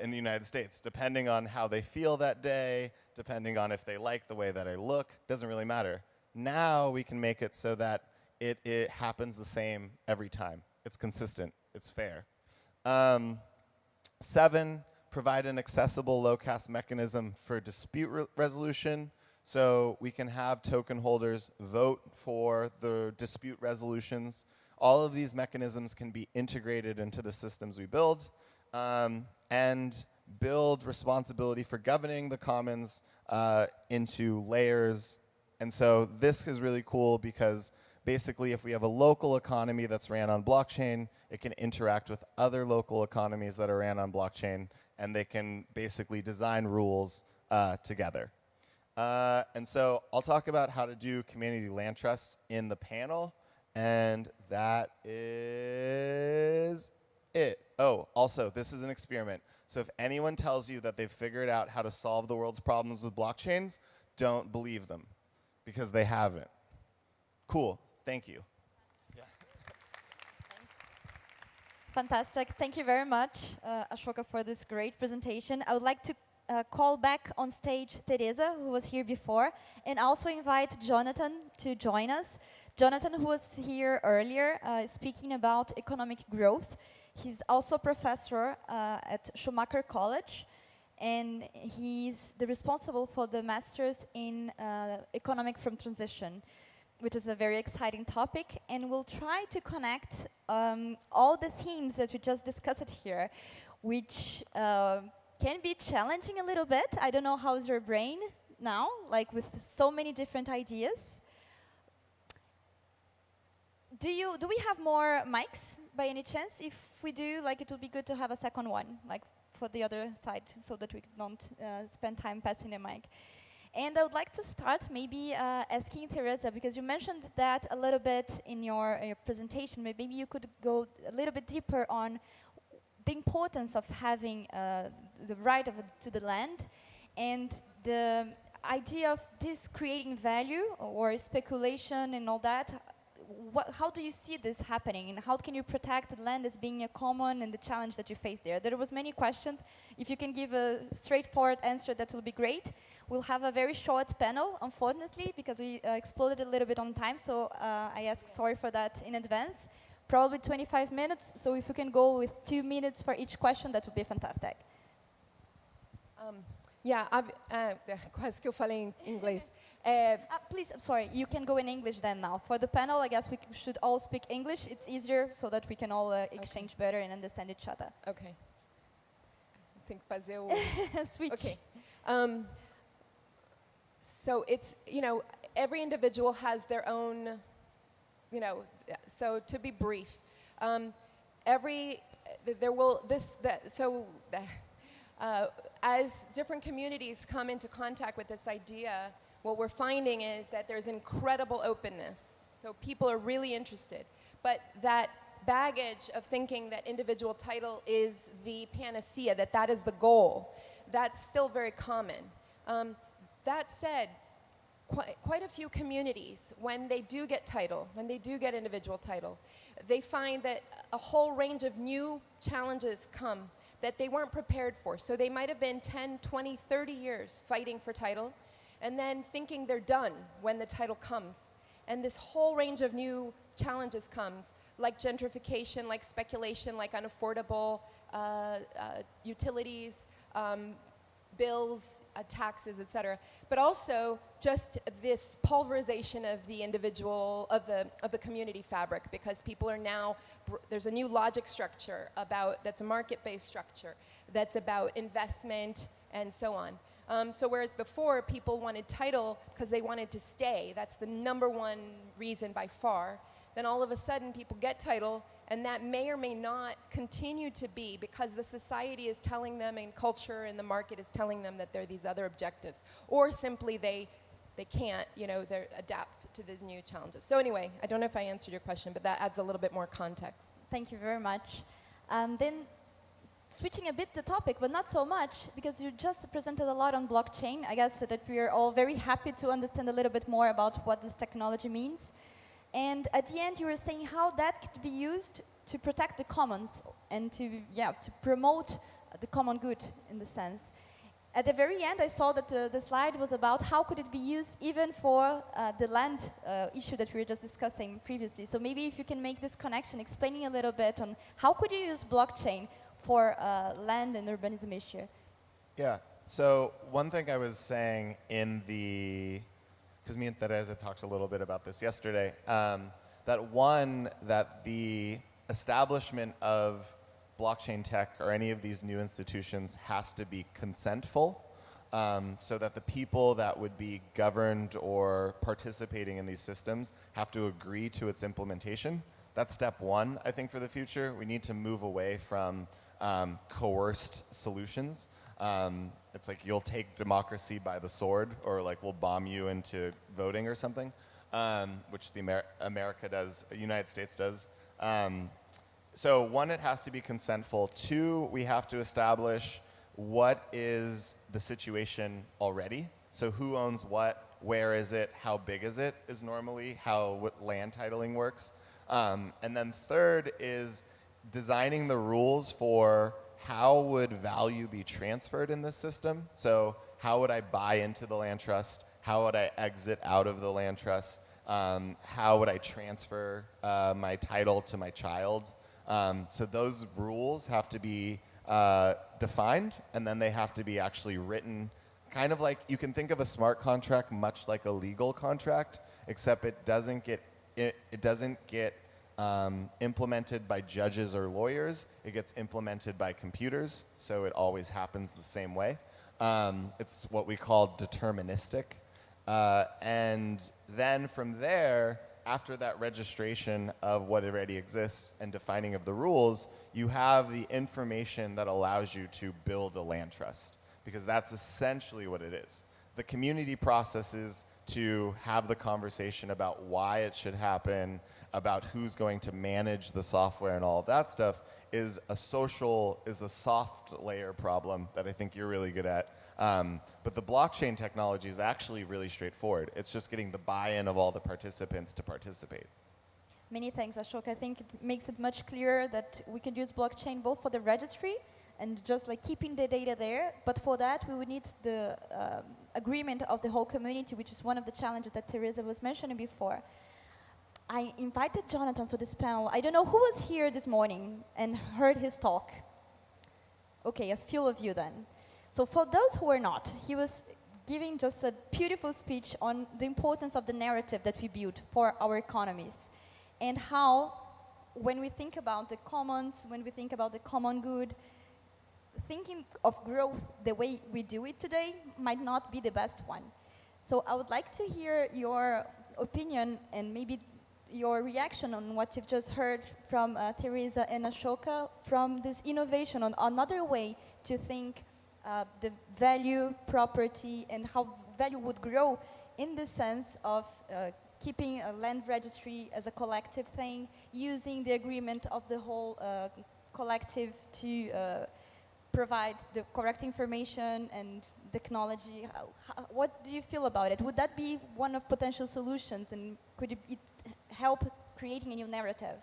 Speaker 6: in the United States. Depending on how they feel that day, depending on if they like the way that I look, doesn't really matter. Now we can make it so that it happens the same every time. It's consistent. It's fair. 7, provide an accessible low-cost mechanism for dispute resolution. So we can have token holders vote for the dispute resolutions. All of these mechanisms can be integrated into the systems we build, and build responsibility for governing the commons into layers. And so this is really cool because basically if we have a local economy that's ran on blockchain, it can interact with other local economies that are ran on blockchain, and they can basically design rules together. And so I'll talk about how to do community land trusts in the panel, and that is it. Oh, also, this is an experiment. So if anyone tells you that they've figured out how to solve the world's problems with blockchains, don't believe them, because they haven't. Cool. Thank you.
Speaker 2: Fantastic. Thank you very much, Ashoka, for this great presentation. I would like to call back on stage Theresa, who was here before, and also invite Jonathan to join us. Jonathan, who was here earlier, speaking about economic growth. He's also a professor at Schumacher College, and he's the responsible for the Masters in Economic from Transition, which is a very exciting topic, and we'll try to connect all the themes that we just discussed here, which can be challenging a little bit. I don't know how's your brain now, like with so many different ideas. Do we have more mics by any chance? If we do, like, it would be good to have a second one, like for the other side, so that we don't spend time passing the mic. And I would like to start maybe asking Theresa, because you mentioned that a little bit in your presentation. Maybe you could go a little bit deeper on the importance of having the right to the land, and the idea of this creating value or speculation and all that. How do you see this happening, and how can you protect the land as being a common and the challenge that you face there? There was many questions. If you can give a straightforward answer, that will be great. We'll have a very short panel, unfortunately, because we exploded a little bit on time, so I ask sorry for that in advance. Probably 25 minutes, so if you can go with 2 minutes for each question, that would be fantastic.
Speaker 4: Yeah, quase que eu falei em inglês.
Speaker 2: Please, I'm sorry, you can go in English then now. For the panel, I guess we should all speak English. It's easier so that we can all exchange better and understand each other.
Speaker 4: Okay. Tem que fazer o...
Speaker 2: Switch.
Speaker 4: Okay. So it's, every individual has their own, so to be brief, as different communities come into contact with this idea, what we're finding is that there's incredible openness. So people are really interested. But that baggage of thinking that individual title is the panacea, that is the goal, that's still very common. That said, quite a few communities, when they do get title, when they do get individual title, they find that a whole range of new challenges come that they weren't prepared for. So they might have been 10, 20, 30 years fighting for title, and then thinking they're done when the title comes. And this whole range of new challenges comes, like gentrification, like speculation, like unaffordable utilities, bills, taxes, etc. But also just this pulverization of the individual, of the community fabric, because people are now, there's a new logic structure that's a market-based structure, that's about investment and so on. So whereas before people wanted title because they wanted to stay, that's the number one reason by far, then all of a sudden people get title, and that may or may not continue to be because the society is telling them, and culture and the market is telling them that there are these other objectives, or simply they can't, they adapt to these new challenges. So anyway, I don't know if I answered your question, but that adds a little bit more context.
Speaker 2: Thank you very much. Then switching a bit the topic, but not so much, because you just presented a lot on blockchain. I guess that we are all very happy to understand a little bit more about what this technology means. And at the end, you were saying how that could be used to protect the commons and to promote the common good, in the sense. At the very end, I saw that the slide was about how could it be used even for the land issue that we were just discussing previously. So maybe if you can make this connection, explaining a little bit on how could you use blockchain for land and urbanism issue.
Speaker 6: Yeah, so one thing I was saying in because me and Theresa talked a little bit about this yesterday, that the establishment of blockchain tech or any of these new institutions has to be consentful, so that the people that would be governed or participating in these systems have to agree to its implementation. That's step one, I think, for the future. We need to move away from coerced solutions. It's like you'll take democracy by the sword, or like we'll bomb you into voting or something, which the America does, the United States does. So one, it has to be consentful. Two, we have to establish what is the situation already. So who owns what, where is it, how big is it, is normally how land titling works. And then third is designing the rules for how would value be transferred in this system. So how would I buy into the land trust? How would I exit out of the land trust? How would I transfer my title to my child? So those rules have to be defined, and then they have to be actually written, kind of like, you can think of a smart contract much like a legal contract, except it doesn't get implemented by judges or lawyers. It gets implemented by computers, so it always happens the same way. It's what we call deterministic. And then from there, after that registration of what already exists and defining of the rules, you have the information that allows you to build a land trust, because that's essentially what it is. The community process is to have the conversation about why it should happen, about who's going to manage the software and all of that stuff, is a soft layer problem that I think you're really good at. But the blockchain technology is actually really straightforward. It's just getting the buy-in of all the participants to participate.
Speaker 2: Many thanks, Ashoka. I think it makes it much clearer that we can use blockchain both for the registry and just like keeping the data there. But for that, we would need the agreement of the whole community, which is one of the challenges that Theresa was mentioning before. I invited Jonathan for this panel. I don't know who was here this morning and heard his talk. Okay, a few of you then. So for those who are not, he was giving just a beautiful speech on the importance of the narrative that we build for our economies, and how, when we think about the commons, when we think about the common good, thinking of growth the way we do it today might not be the best one. So I would like to hear your opinion and maybe your reaction on what you've just heard from Theresa and Ashoka from this innovation on another way to think the value, property, and how value would grow in the sense of keeping a land registry as a collective thing, using the agreement of the whole collective to provide the correct information and technology. What do you feel about it? Would that be one of potential solutions, and could it help creating a new narrative?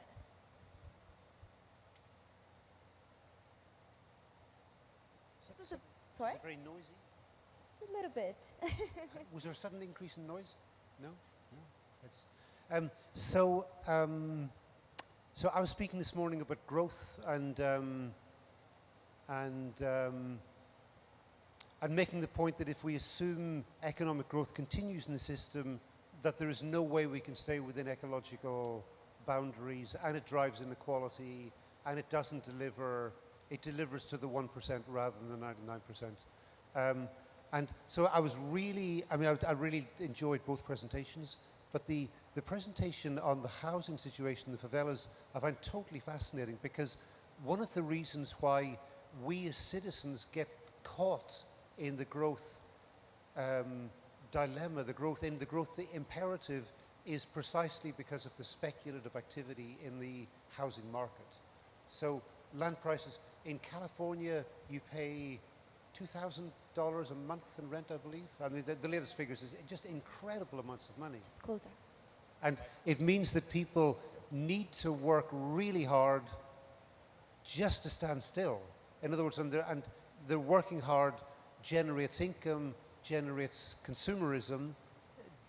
Speaker 2: Sorry?
Speaker 5: Is it very noisy?
Speaker 2: A little bit.
Speaker 5: Was there a sudden increase in noise? No? No? So I was speaking this morning about growth and making the point that if we assume economic growth continues in the system, that there is no way we can stay within ecological boundaries, and it drives inequality, and it doesn't deliver, it delivers to the 1% rather than the 99%. And so I was really, I really enjoyed both presentations, but the presentation on the housing situation in the favelas I find totally fascinating, because one of the reasons why we as citizens get caught in the growth dilemma, the imperative, is precisely because of the speculative activity in the housing market. So land prices in California, you pay $2,000 a month in rent, I believe. I mean, the latest figures is just incredible amounts of money.
Speaker 2: Just closer.
Speaker 5: And it means that people need to work really hard just to stand still. In other words, and they're working hard generates income, generates consumerism,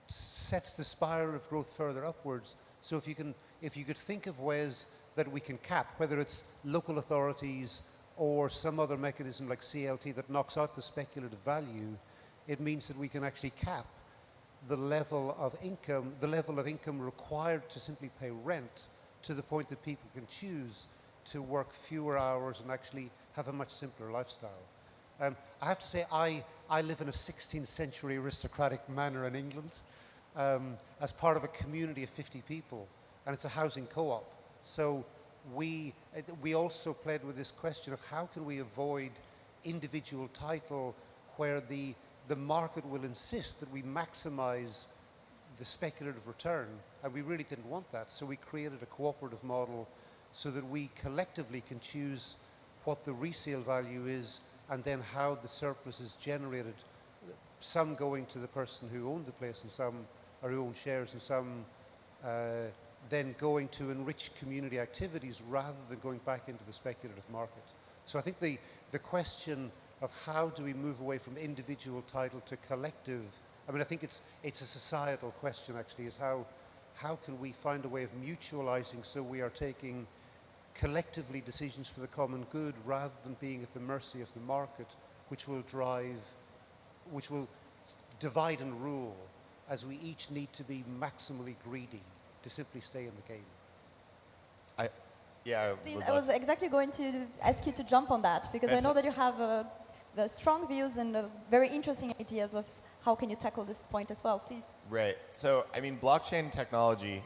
Speaker 5: sets the spiral of growth further upwards. So if you could think of ways that we can cap, whether it's local authorities or some other mechanism like CLT that knocks out the speculative value, it means that we can actually cap the level of income required to simply pay rent, to the point that people can choose to work fewer hours and actually have a much simpler lifestyle. I have to say, I live in a 16th century aristocratic manor in England as part of a community of 50 people, and it's a housing co-op. So we also played with this question of how can we avoid individual title where the market will insist that we maximize the speculative return, and we really didn't want that. So we created a cooperative model so that we collectively can choose what the resale value is and then how the surplus is generated, some going to the person who owned the place and some, or who owned shares, and some then going to enrich community activities rather than going back into the speculative market. So I think the question of how do we move away from individual title to collective, I mean, I think it's a societal question actually, is how can we find a way of mutualizing so we are taking collectively decisions for the common good rather than being at the mercy of the market, which will divide and rule as we each need to be maximally greedy to simply stay in the game.
Speaker 2: I was exactly going to ask you to jump on that, because I know that you have the strong views and very interesting ideas of how can you tackle this point as well, please.
Speaker 6: Right. So, I mean, blockchain technology,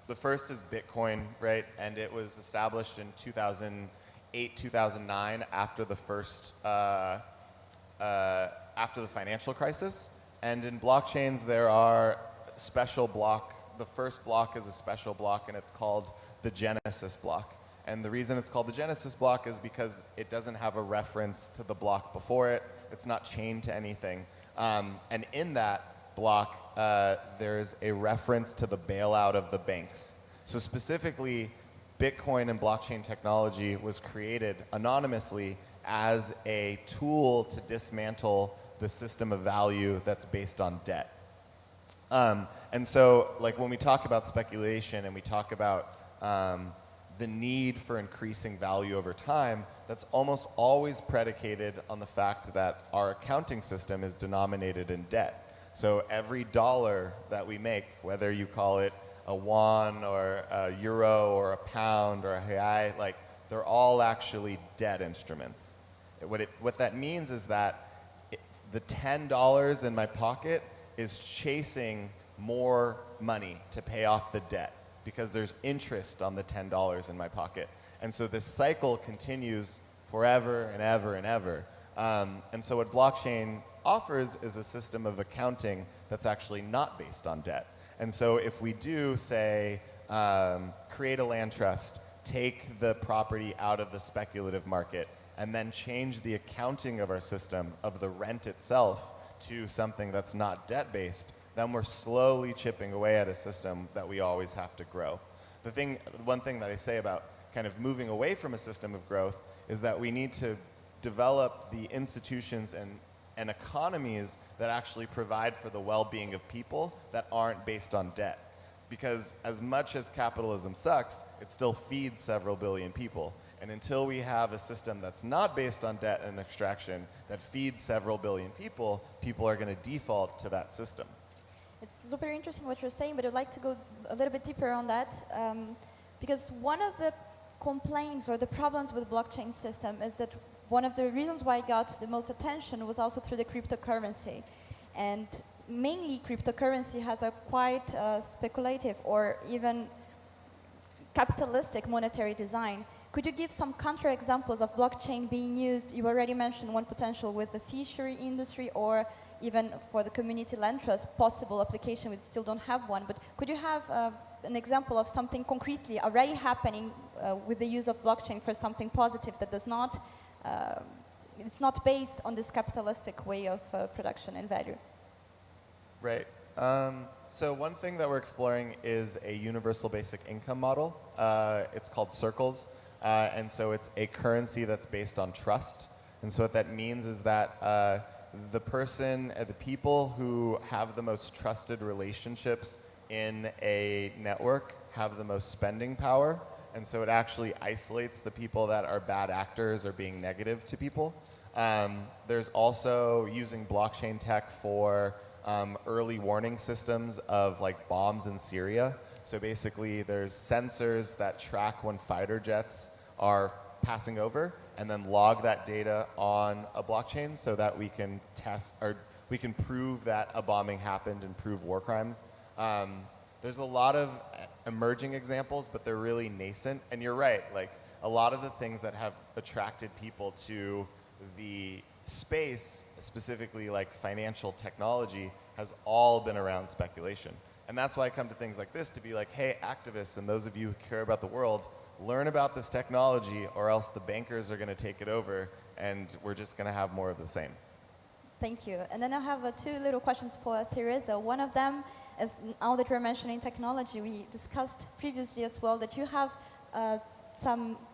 Speaker 6: the first is Bitcoin, right? And it was established in 2008, 2009 after the first, after the financial crisis. And in blockchains, there are special block. The first block is a special block, and it's called the Genesis block. And the reason it's called the Genesis block is because it doesn't have a reference to the block before it. It's not chained to anything. And in that block, there's a reference to the bailout of the banks. So specifically, Bitcoin and blockchain technology was created anonymously as a tool to dismantle the system of value that's based on debt. And so, like, when we talk about speculation and we talk about the need for increasing value over time, that's almost always predicated on the fact that our accounting system is denominated in debt. So every dollar that we make, whether you call it a won or a euro or a pound or a real, like they're all actually debt instruments. What that means is that the $10 in my pocket is chasing more money to pay off the debt because there's interest on the $10 in my pocket. And so this cycle continues forever and ever and ever. And so what blockchain offers is a system of accounting that's actually not based on debt. And so if we do, say, create a land trust, take the property out of the speculative market, and then change the accounting of our system of the rent itself to something that's not debt-based, then we're slowly chipping away at a system that we always have to grow. One thing that I say about kind of moving away from a system of growth is that we need to develop the institutions and economies that actually provide for the well-being of people that aren't based on debt. Because as much as capitalism sucks, it still feeds several billion people. And until we have a system that's not based on debt and extraction that feeds several billion people, people are going to default to that system.
Speaker 2: It's super interesting what you're saying, but I'd like to go a little bit deeper on that, because one of the complaints or the problems with the blockchain system is that one of the reasons why it got the most attention was also through the cryptocurrency. And mainly cryptocurrency has a quite speculative or even capitalistic monetary design. Could you give some counterexamples of blockchain being used? You already mentioned one potential with the fishery industry or even for the community land trust, possible application. We still don't have one, but could you have an example of something concretely already happening with the use of blockchain for something positive that does not, it's not based on this capitalistic way of production and value?
Speaker 6: Right. So one thing that we're exploring is a universal basic income model. It's called Circles. And so it's a currency that's based on trust. And so what that means is that the people who have the most trusted relationships in a network have the most spending power. And so it actually isolates the people that are bad actors or being negative to people. There's also using blockchain tech for early warning systems of like bombs in Syria. So basically there's sensors that track when fighter jets are passing over and then log that data on a blockchain so that we can test or we can prove that a bombing happened and prove war crimes. There's a lot of emerging examples, but they're really nascent. And you're right, like a lot of the things that have attracted people to the space, specifically like financial technology, has all been around speculation. And that's why I come to things like this to be like, hey, activists and those of you who care about the world, learn about this technology or else the bankers are going to take it over and we're just going to have more of the same.
Speaker 2: Thank you. And then I have two little questions for Theresa. One of them is, now that we're mentioning technology, we discussed previously as well that you have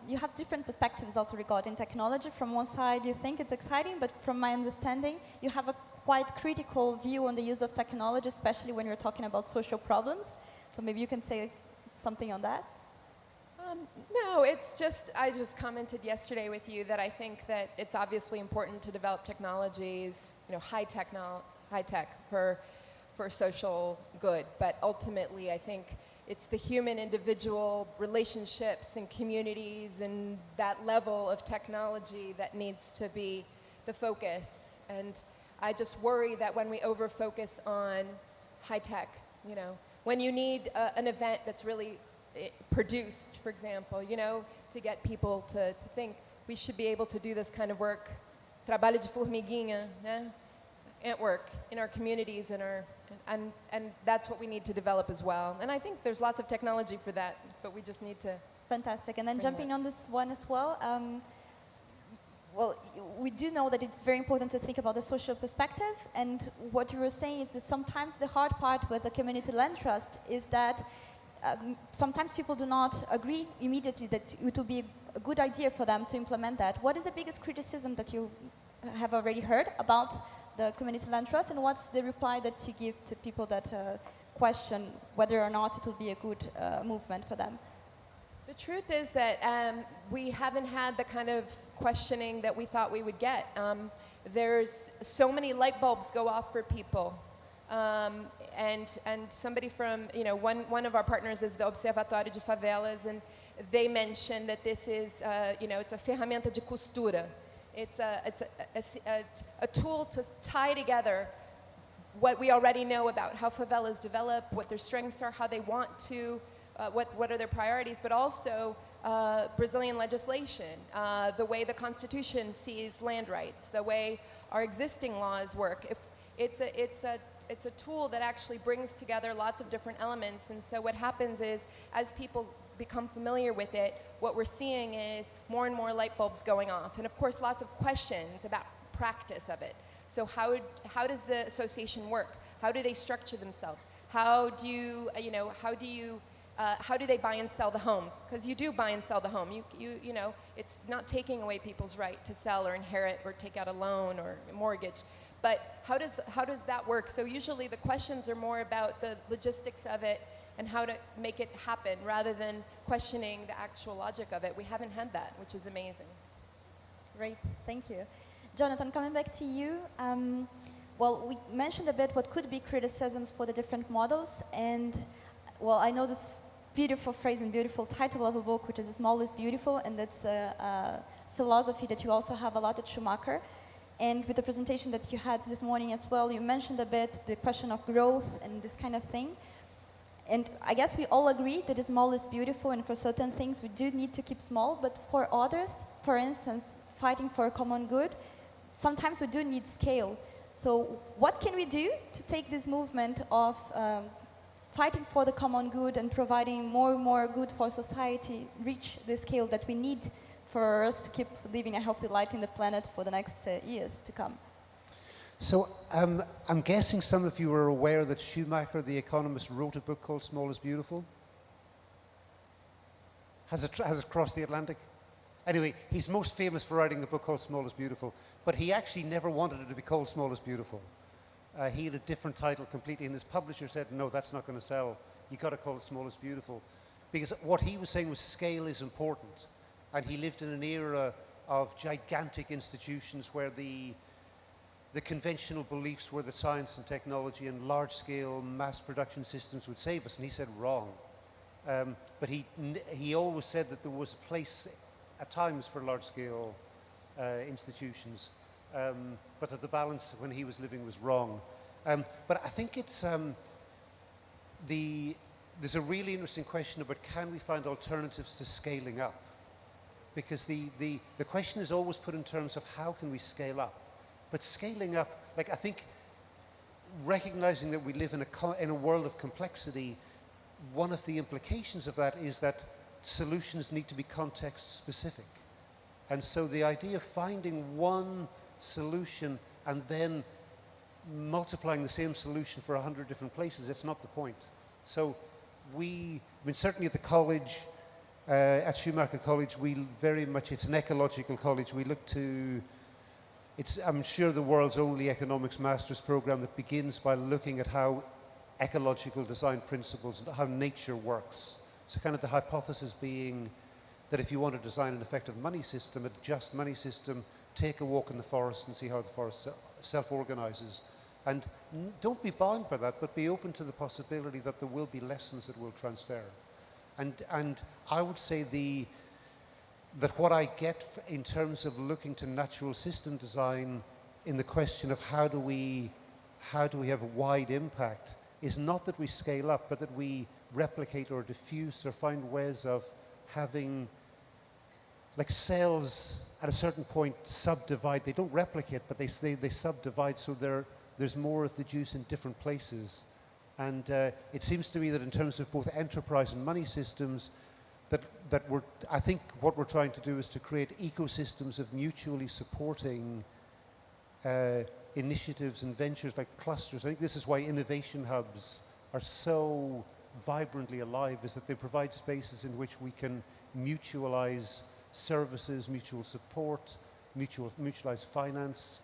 Speaker 2: you have different perspectives also regarding technology. From one side, you think it's exciting, but from my understanding, you have a quite critical view on the use of technology, especially when you're talking about social problems. So maybe you can say something on that.
Speaker 4: No, it's just, I just commented yesterday with you that I think that it's obviously important to develop technologies, you know, high tech for social good. But ultimately, I think it's the human individual relationships and communities and that level of technology that needs to be the focus. And I just worry that when we over-focus on high tech, you know, when you need an event that's really produced, for example, you know, to get people to think we should be able to do this kind of work, trabalho de formiguinha, ant work in our communities and that's what we need to develop as well. And I think there's lots of technology for that, but we just need to.
Speaker 2: Fantastic. And then jumping on this one as well, well, we do know that it's very important to think about the social perspective, and what you were saying is that sometimes the hard part with the community land trust is that sometimes people do not agree immediately that it would be a good idea for them to implement that. What is the biggest criticism that you have already heard about the community land trust, and what's the reply that you give to people that question whether or not it will be a good movement for them?
Speaker 4: The truth is that we haven't had the kind of questioning that we thought we would get. There's so many light bulbs go off for people. And somebody from, one of our partners is the Observatório de Favelas, and they mentioned that this is, it's a ferramenta de costura. It's a tool to tie together what we already know about how favelas develop, what their strengths are, how they want to, what are their priorities, but also Brazilian legislation, the way the Constitution sees land rights, the way our existing laws work. It's a tool that actually brings together lots of different elements, and so what happens is, as people become familiar with it, what we're seeing is more and more light bulbs going off, and of course lots of questions about practice of it. So how does the association work? How do they structure themselves? How do they buy and sell the homes? Because you do buy and sell the home. It's not taking away people's right to sell or inherit or take out a loan or a mortgage. But how does that work? So usually the questions are more about the logistics of it and how to make it happen rather than questioning the actual logic of it. We haven't had that, which is amazing.
Speaker 2: Great, thank you. Jonathan, coming back to you. Well, we mentioned a bit what could be criticisms for the different models, and well, I know this beautiful phrase and beautiful title of a book, which is "Small is Beautiful," and that's a philosophy that you also have a lot at Schumacher. And with the presentation that you had this morning as well, you mentioned a bit the question of growth and this kind of thing. And I guess we all agree that small is beautiful, and for certain things we do need to keep small, but for others, for instance, fighting for a common good, sometimes we do need scale. So what can we do to take this movement of fighting for the common good and providing more and more good for society reach the scale that we need for us to keep living a healthy life in the planet for the next years to come?
Speaker 5: So I'm guessing some of you are aware that Schumacher, the economist, wrote a book called Small is Beautiful. Has it crossed the Atlantic? Anyway, he's most famous for writing a book called Small is Beautiful, but he actually never wanted it to be called Small is Beautiful. He had a different title completely, and his publisher said, no, that's not going to sell. You've got to call it Small is Beautiful. Because what he was saying was scale is important. And he lived in an era of gigantic institutions where the conventional beliefs were that science and technology and large-scale mass production systems would save us, and he said wrong. But he always said that there was a place at times for large-scale institutions, but that the balance when he was living was wrong. But I think it's there's a really interesting question about, can we find alternatives to scaling up? Because the question is always put in terms of how can we scale up? But scaling up, like, I think recognizing that we live in a world of complexity, one of the implications of that is that solutions need to be context specific. And so the idea of finding one solution and then multiplying the same solution for 100 different places, it's not the point. So certainly at the college, at Schumacher College, it's an ecological college. We look to, I'm sure, the world's only economics master's program that begins by looking at how ecological design principles and how nature works. So kind of the hypothesis being that if you want to design an effective money system, a just money system, take a walk in the forest and see how the forest self-organizes. And don't be bound by that, but be open to the possibility that there will be lessons that will transfer. And I would say that what I get in terms of looking to natural system design in the question of how do we have a wide impact is not that we scale up, but that we replicate or diffuse or find ways of having, like, cells at a certain point subdivide. They don't replicate, but they subdivide, so there's more of the juice in different places. And it seems to me that in terms of both enterprise and money systems, I think what we're trying to do is to create ecosystems of mutually supporting initiatives and ventures like clusters. I think this is why innovation hubs are so vibrantly alive, is that they provide spaces in which we can mutualize services, mutual support, mutualize finance,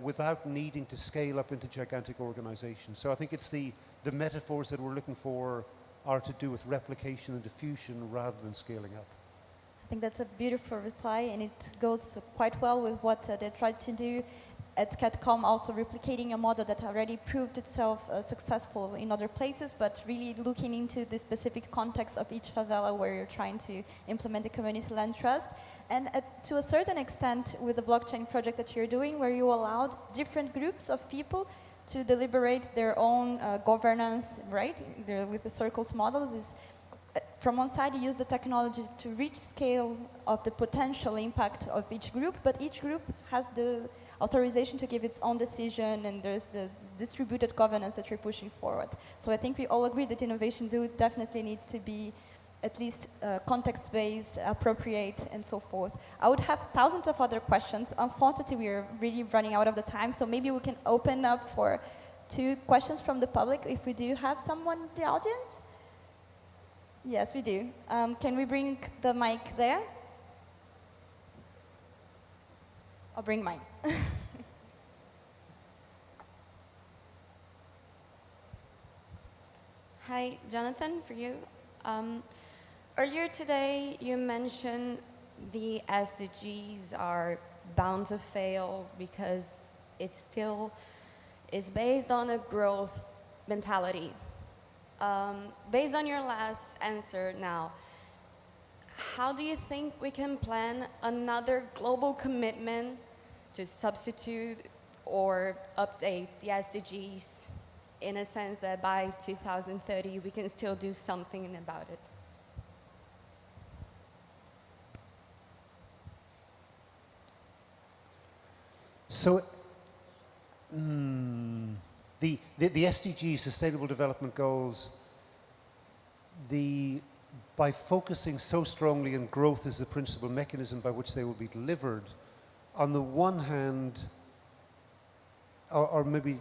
Speaker 5: without needing to scale up into gigantic organizations. So I think it's the metaphors that we're looking for are to do with replication and diffusion rather than scaling up.
Speaker 2: I think that's a beautiful reply, and it goes quite well with what they tried to do at CatCom, also replicating a model that already proved itself successful in other places, but really looking into the specific context of each favela where you're trying to implement the community land trust. And to a certain extent, with the blockchain project that you're doing, where you allowed different groups of people to deliberate their own governance, right? With the circles models, is from one side you use the technology to reach scale of the potential impact of each group, but each group has the authorization to give its own decision, and there's the distributed governance that you're pushing forward. So I think we all agree that innovation definitely needs to be at least context-based, appropriate, and so forth. I would have thousands of other questions. Unfortunately, we are really running out of the time, so maybe we can open up for 2 questions from the public, if we do have someone in the audience. Yes, we do. Can we bring the mic there? I'll bring mine.
Speaker 7: Hi, Jonathan, for you. Earlier today, you mentioned the SDGs are bound to fail because it still is based on a growth mentality. Based on your last answer now, how do you think we can plan another global commitment to substitute or update the SDGs in a sense that by 2030 we can still do something about it?
Speaker 5: So the SDGs, Sustainable Development Goals, by focusing so strongly on growth as the principal mechanism by which they will be delivered, on the one hand, or maybe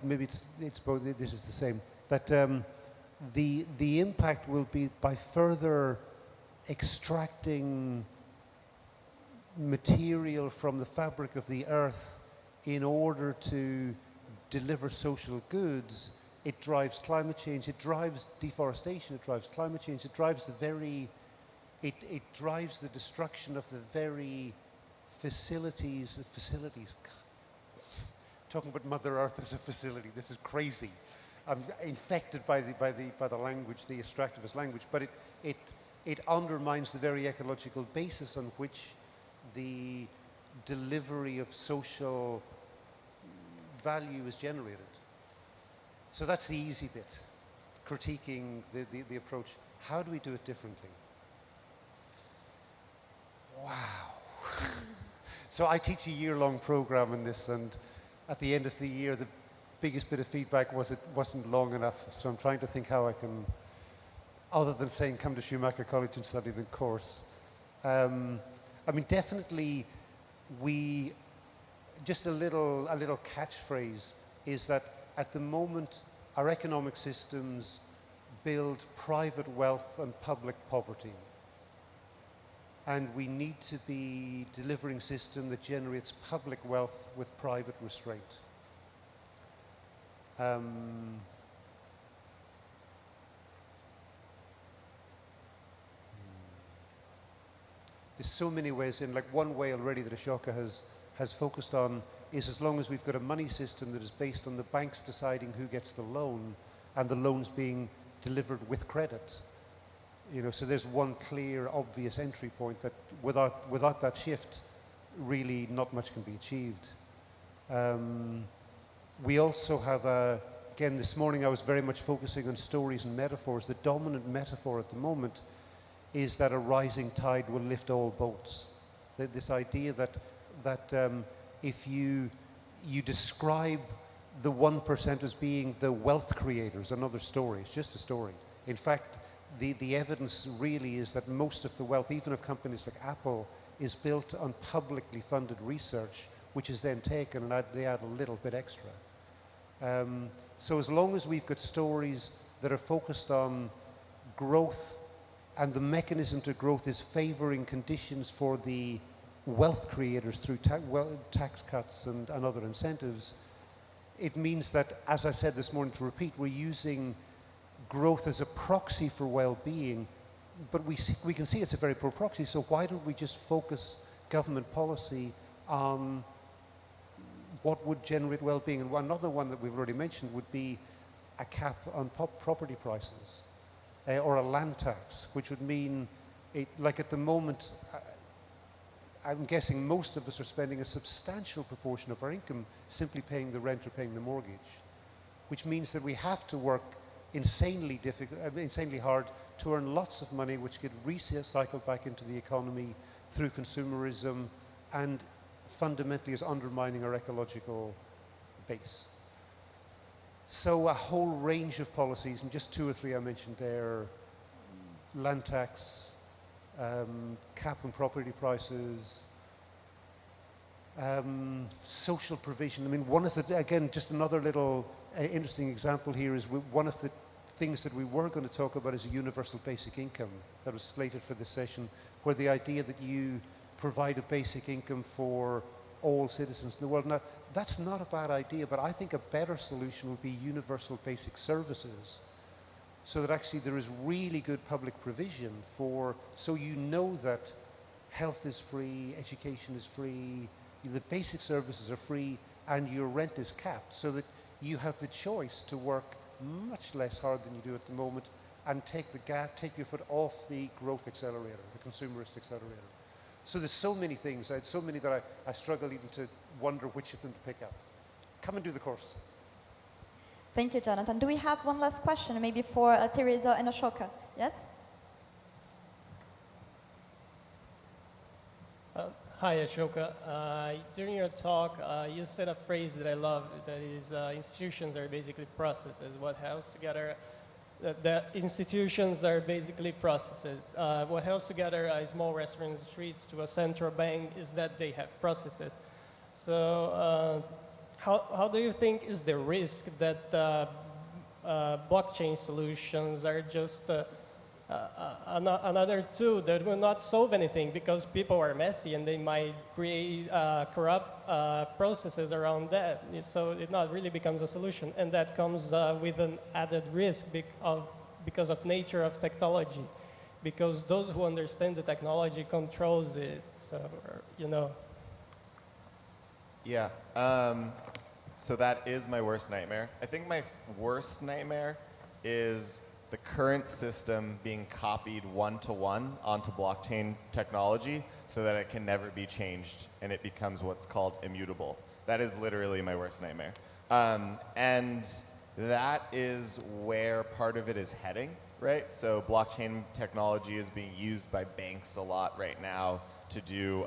Speaker 5: it's both, this is the same, that the impact will be by further extracting material from the fabric of the earth in order to deliver social goods. It drives climate change, it drives deforestation, it drives climate change, it drives it drives the destruction of the very facilities. Talking about Mother Earth as a facility, this is crazy. I'm infected by the language, the extractivist language, but it undermines the very ecological basis on which the delivery of social value is generated. So that's the easy bit, critiquing the approach. How do we do it differently? Wow. So I teach a year-long program in this, and at the end of the year, the biggest bit of feedback was it wasn't long enough. So I'm trying to think how I can, other than saying come to Schumacher College and study the course. I mean, definitely just a little catchphrase is that at the moment, our economic systems build private wealth and public poverty. And we need to be delivering a system that generates public wealth with private restraint. There's so many ways in, like one way already that Ashoka has focused on is as long as we've got a money system that is based on the banks deciding who gets the loan and the loans being delivered with credit. You know, so there's one clear, obvious entry point that without that shift, really not much can be achieved. We also have again, this morning I was very much focusing on stories and metaphors. The dominant metaphor at the moment is that a rising tide will lift all boats. This idea that if you describe the 1% as being the wealth creators, another story, it's just a story. In fact, the evidence really is that most of the wealth, even of companies like Apple, is built on publicly funded research, which is then taken and they add a little bit extra. So as long as we've got stories that are focused on growth, and the mechanism to growth is favoring conditions for the wealth creators through tax cuts and other incentives, it means that, as I said this morning to repeat, we're using growth as a proxy for well-being, but we can see it's a very poor proxy, so why don't we just focus government policy on what would generate well-being? And another one that we've already mentioned would be a cap on property prices, or a land tax, which would mean, like at the moment, I'm guessing most of us are spending a substantial proportion of our income simply paying the rent or paying the mortgage, which means that we have to work insanely hard to earn lots of money, which get recycled back into the economy through consumerism, and fundamentally is undermining our ecological base. So a whole range of policies, and just 2 or 3 I mentioned there: land tax, cap on property prices, social provision. I mean, one of the, again, just another little interesting example here is one of the things that we were going to talk about is a universal basic income that was slated for this session, where the idea that you provide a basic income for all citizens in the world. Now, that's not a bad idea, but I think a better solution would be universal basic services, so that actually there is really good public provision for, so you know that health is free, education is free, the basic services are free, and your rent is capped, so that you have the choice to work much less hard than you do at the moment and take your foot off the growth accelerator, the consumerist accelerator. So there's so many things, so many that I struggle even to wonder which of them to pick up. Come and do the course.
Speaker 2: Thank you, Jonathan. Do we have one last question, maybe for Theresa and Ashoka? Yes?
Speaker 8: Hi, Ashoka. During your talk, you said a phrase that I love, that is, institutions are basically processes. What holds together, the institutions are basically processes. What holds together a small restaurant in the streets to a central bank is that they have processes. So how do you think is the risk that blockchain solutions are just another tool that will not solve anything, because people are messy and they might create corrupt processes around that. So it not really becomes a solution, and that comes with an added risk because of nature of technology, because those who understand the technology controls it. So, you know.
Speaker 6: Yeah. So that is my worst nightmare. I think my worst nightmare is the current system being copied one-to-one onto blockchain technology so that it can never be changed and it becomes what's called immutable. That is literally my worst nightmare. And that is where part of it is heading, right? So blockchain technology is being used by banks a lot right now to do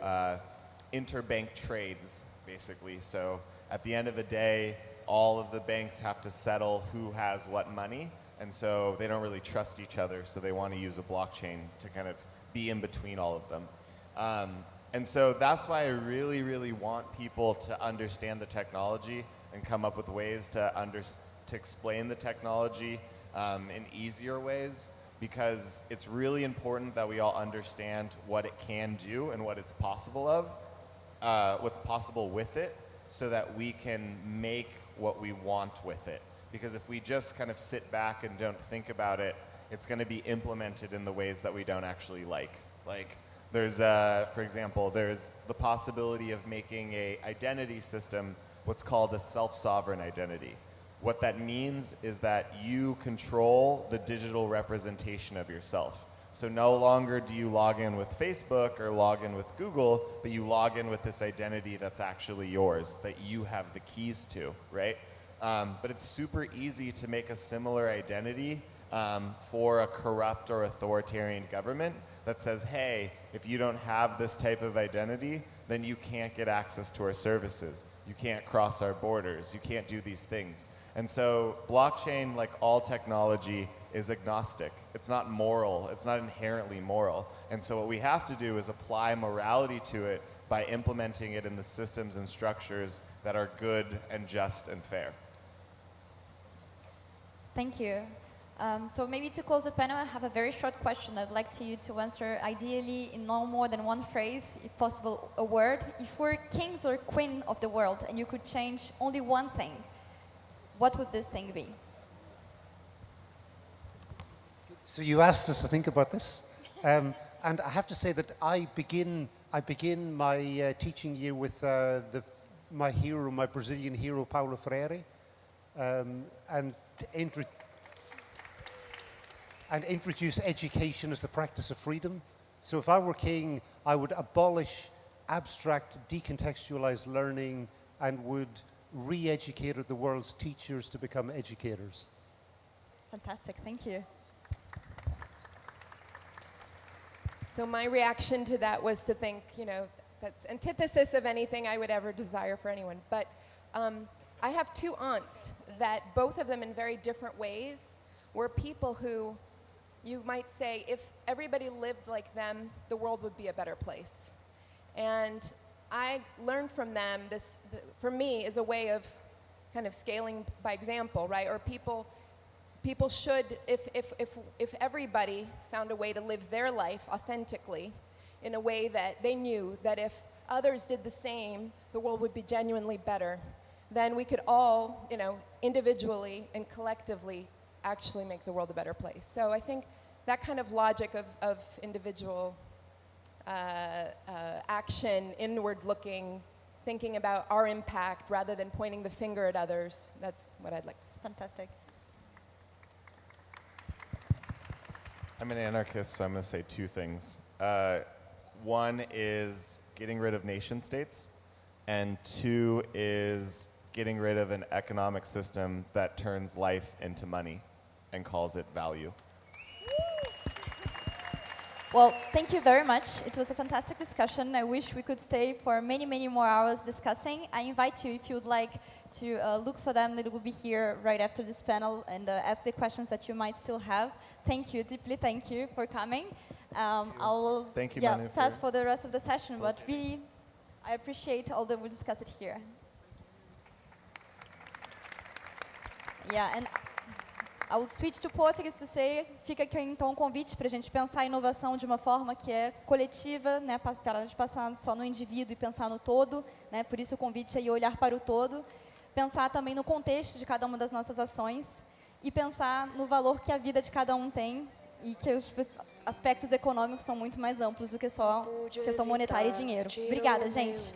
Speaker 6: interbank trades, basically. So at the end of the day, all of the banks have to settle who has what money. And so they don't really trust each other, so they want to use a blockchain to kind of be in between all of them. And so that's why I really, really want people to understand the technology and come up with ways to explain the technology in easier ways, because it's really important that we all understand what it can do and what it's possible of, what's possible with it, so that we can make what we want with it. Because if we just kind of sit back and don't think about it, it's going to be implemented in the ways that we don't actually like. Like, there's, for example, there's the possibility of making a identity system what's called a self-sovereign identity. What that means is that you control the digital representation of yourself. So no longer do you log in with Facebook or log in with Google, but you log in with this identity that's actually yours, that you have the keys to, right? But it's super easy to make a similar identity for a corrupt or authoritarian government that says, hey, if you don't have this type of identity, then you can't get access to our services. You can't cross our borders. You can't do these things. And so blockchain, like all technology, is agnostic. It's not moral. It's not inherently moral. And so what we have to do is apply morality to it by implementing it in the systems and structures that are good and just and fair.
Speaker 2: Thank you. So maybe to close the panel, I have a very short question I'd like you to answer, ideally in no more than one phrase, if possible, a word. If we're kings or queen of the world and you could change only one thing, what would this thing be?
Speaker 5: So you asked us to think about this, and I have to say that I begin my teaching year with my hero, my Brazilian hero, Paulo Freire, and introduce education as the practice of freedom. So if I were king, I would abolish abstract, decontextualized learning and would re-educate the world's teachers to become educators.
Speaker 2: Fantastic, thank you.
Speaker 4: So my reaction to that was to think, you know, that's antithesis of anything I would ever desire for anyone. But I have two aunts that both of them in very different ways were people who you might say if everybody lived like them, the world would be a better place. And I learned from them this, for me, is a way of kind of scaling by example, right? Or people should, if everybody found a way to live their life authentically in a way that they knew that if others did the same, the world would be genuinely better, then we could all, you know, individually and collectively actually make the world a better place. So I think that kind of logic of individual action, inward looking, thinking about our impact rather than pointing the finger at others, that's what I'd like to see.
Speaker 2: Fantastic.
Speaker 6: I'm an anarchist, so I'm going to say two things. One is getting rid of nation states, and two is getting rid of an economic system that turns life into money and calls it value.
Speaker 2: Well, thank you very much. It was a fantastic discussion. I wish we could stay for many, many more hours discussing. I invite you, if you would like to look for them, they will be here right after this panel and ask the questions that you might still have. Thank you, deeply thank you for coming. I'll
Speaker 6: Thank you, Manu,
Speaker 2: pass for the rest of the session, but really, I appreciate all that we discussed here. Yeah, and I will switch to Portuguese to say, fica aqui então um convite para a gente pensar a inovação de uma forma que é coletiva, né, para de passar só no indivíduo e pensar no todo, né, por isso o convite é olhar para o todo, pensar também no contexto de cada uma das nossas ações e pensar no valor que a vida de cada um tem e que os aspectos econômicos são muito mais amplos do que só questão monetária e dinheiro. Obrigada, gente.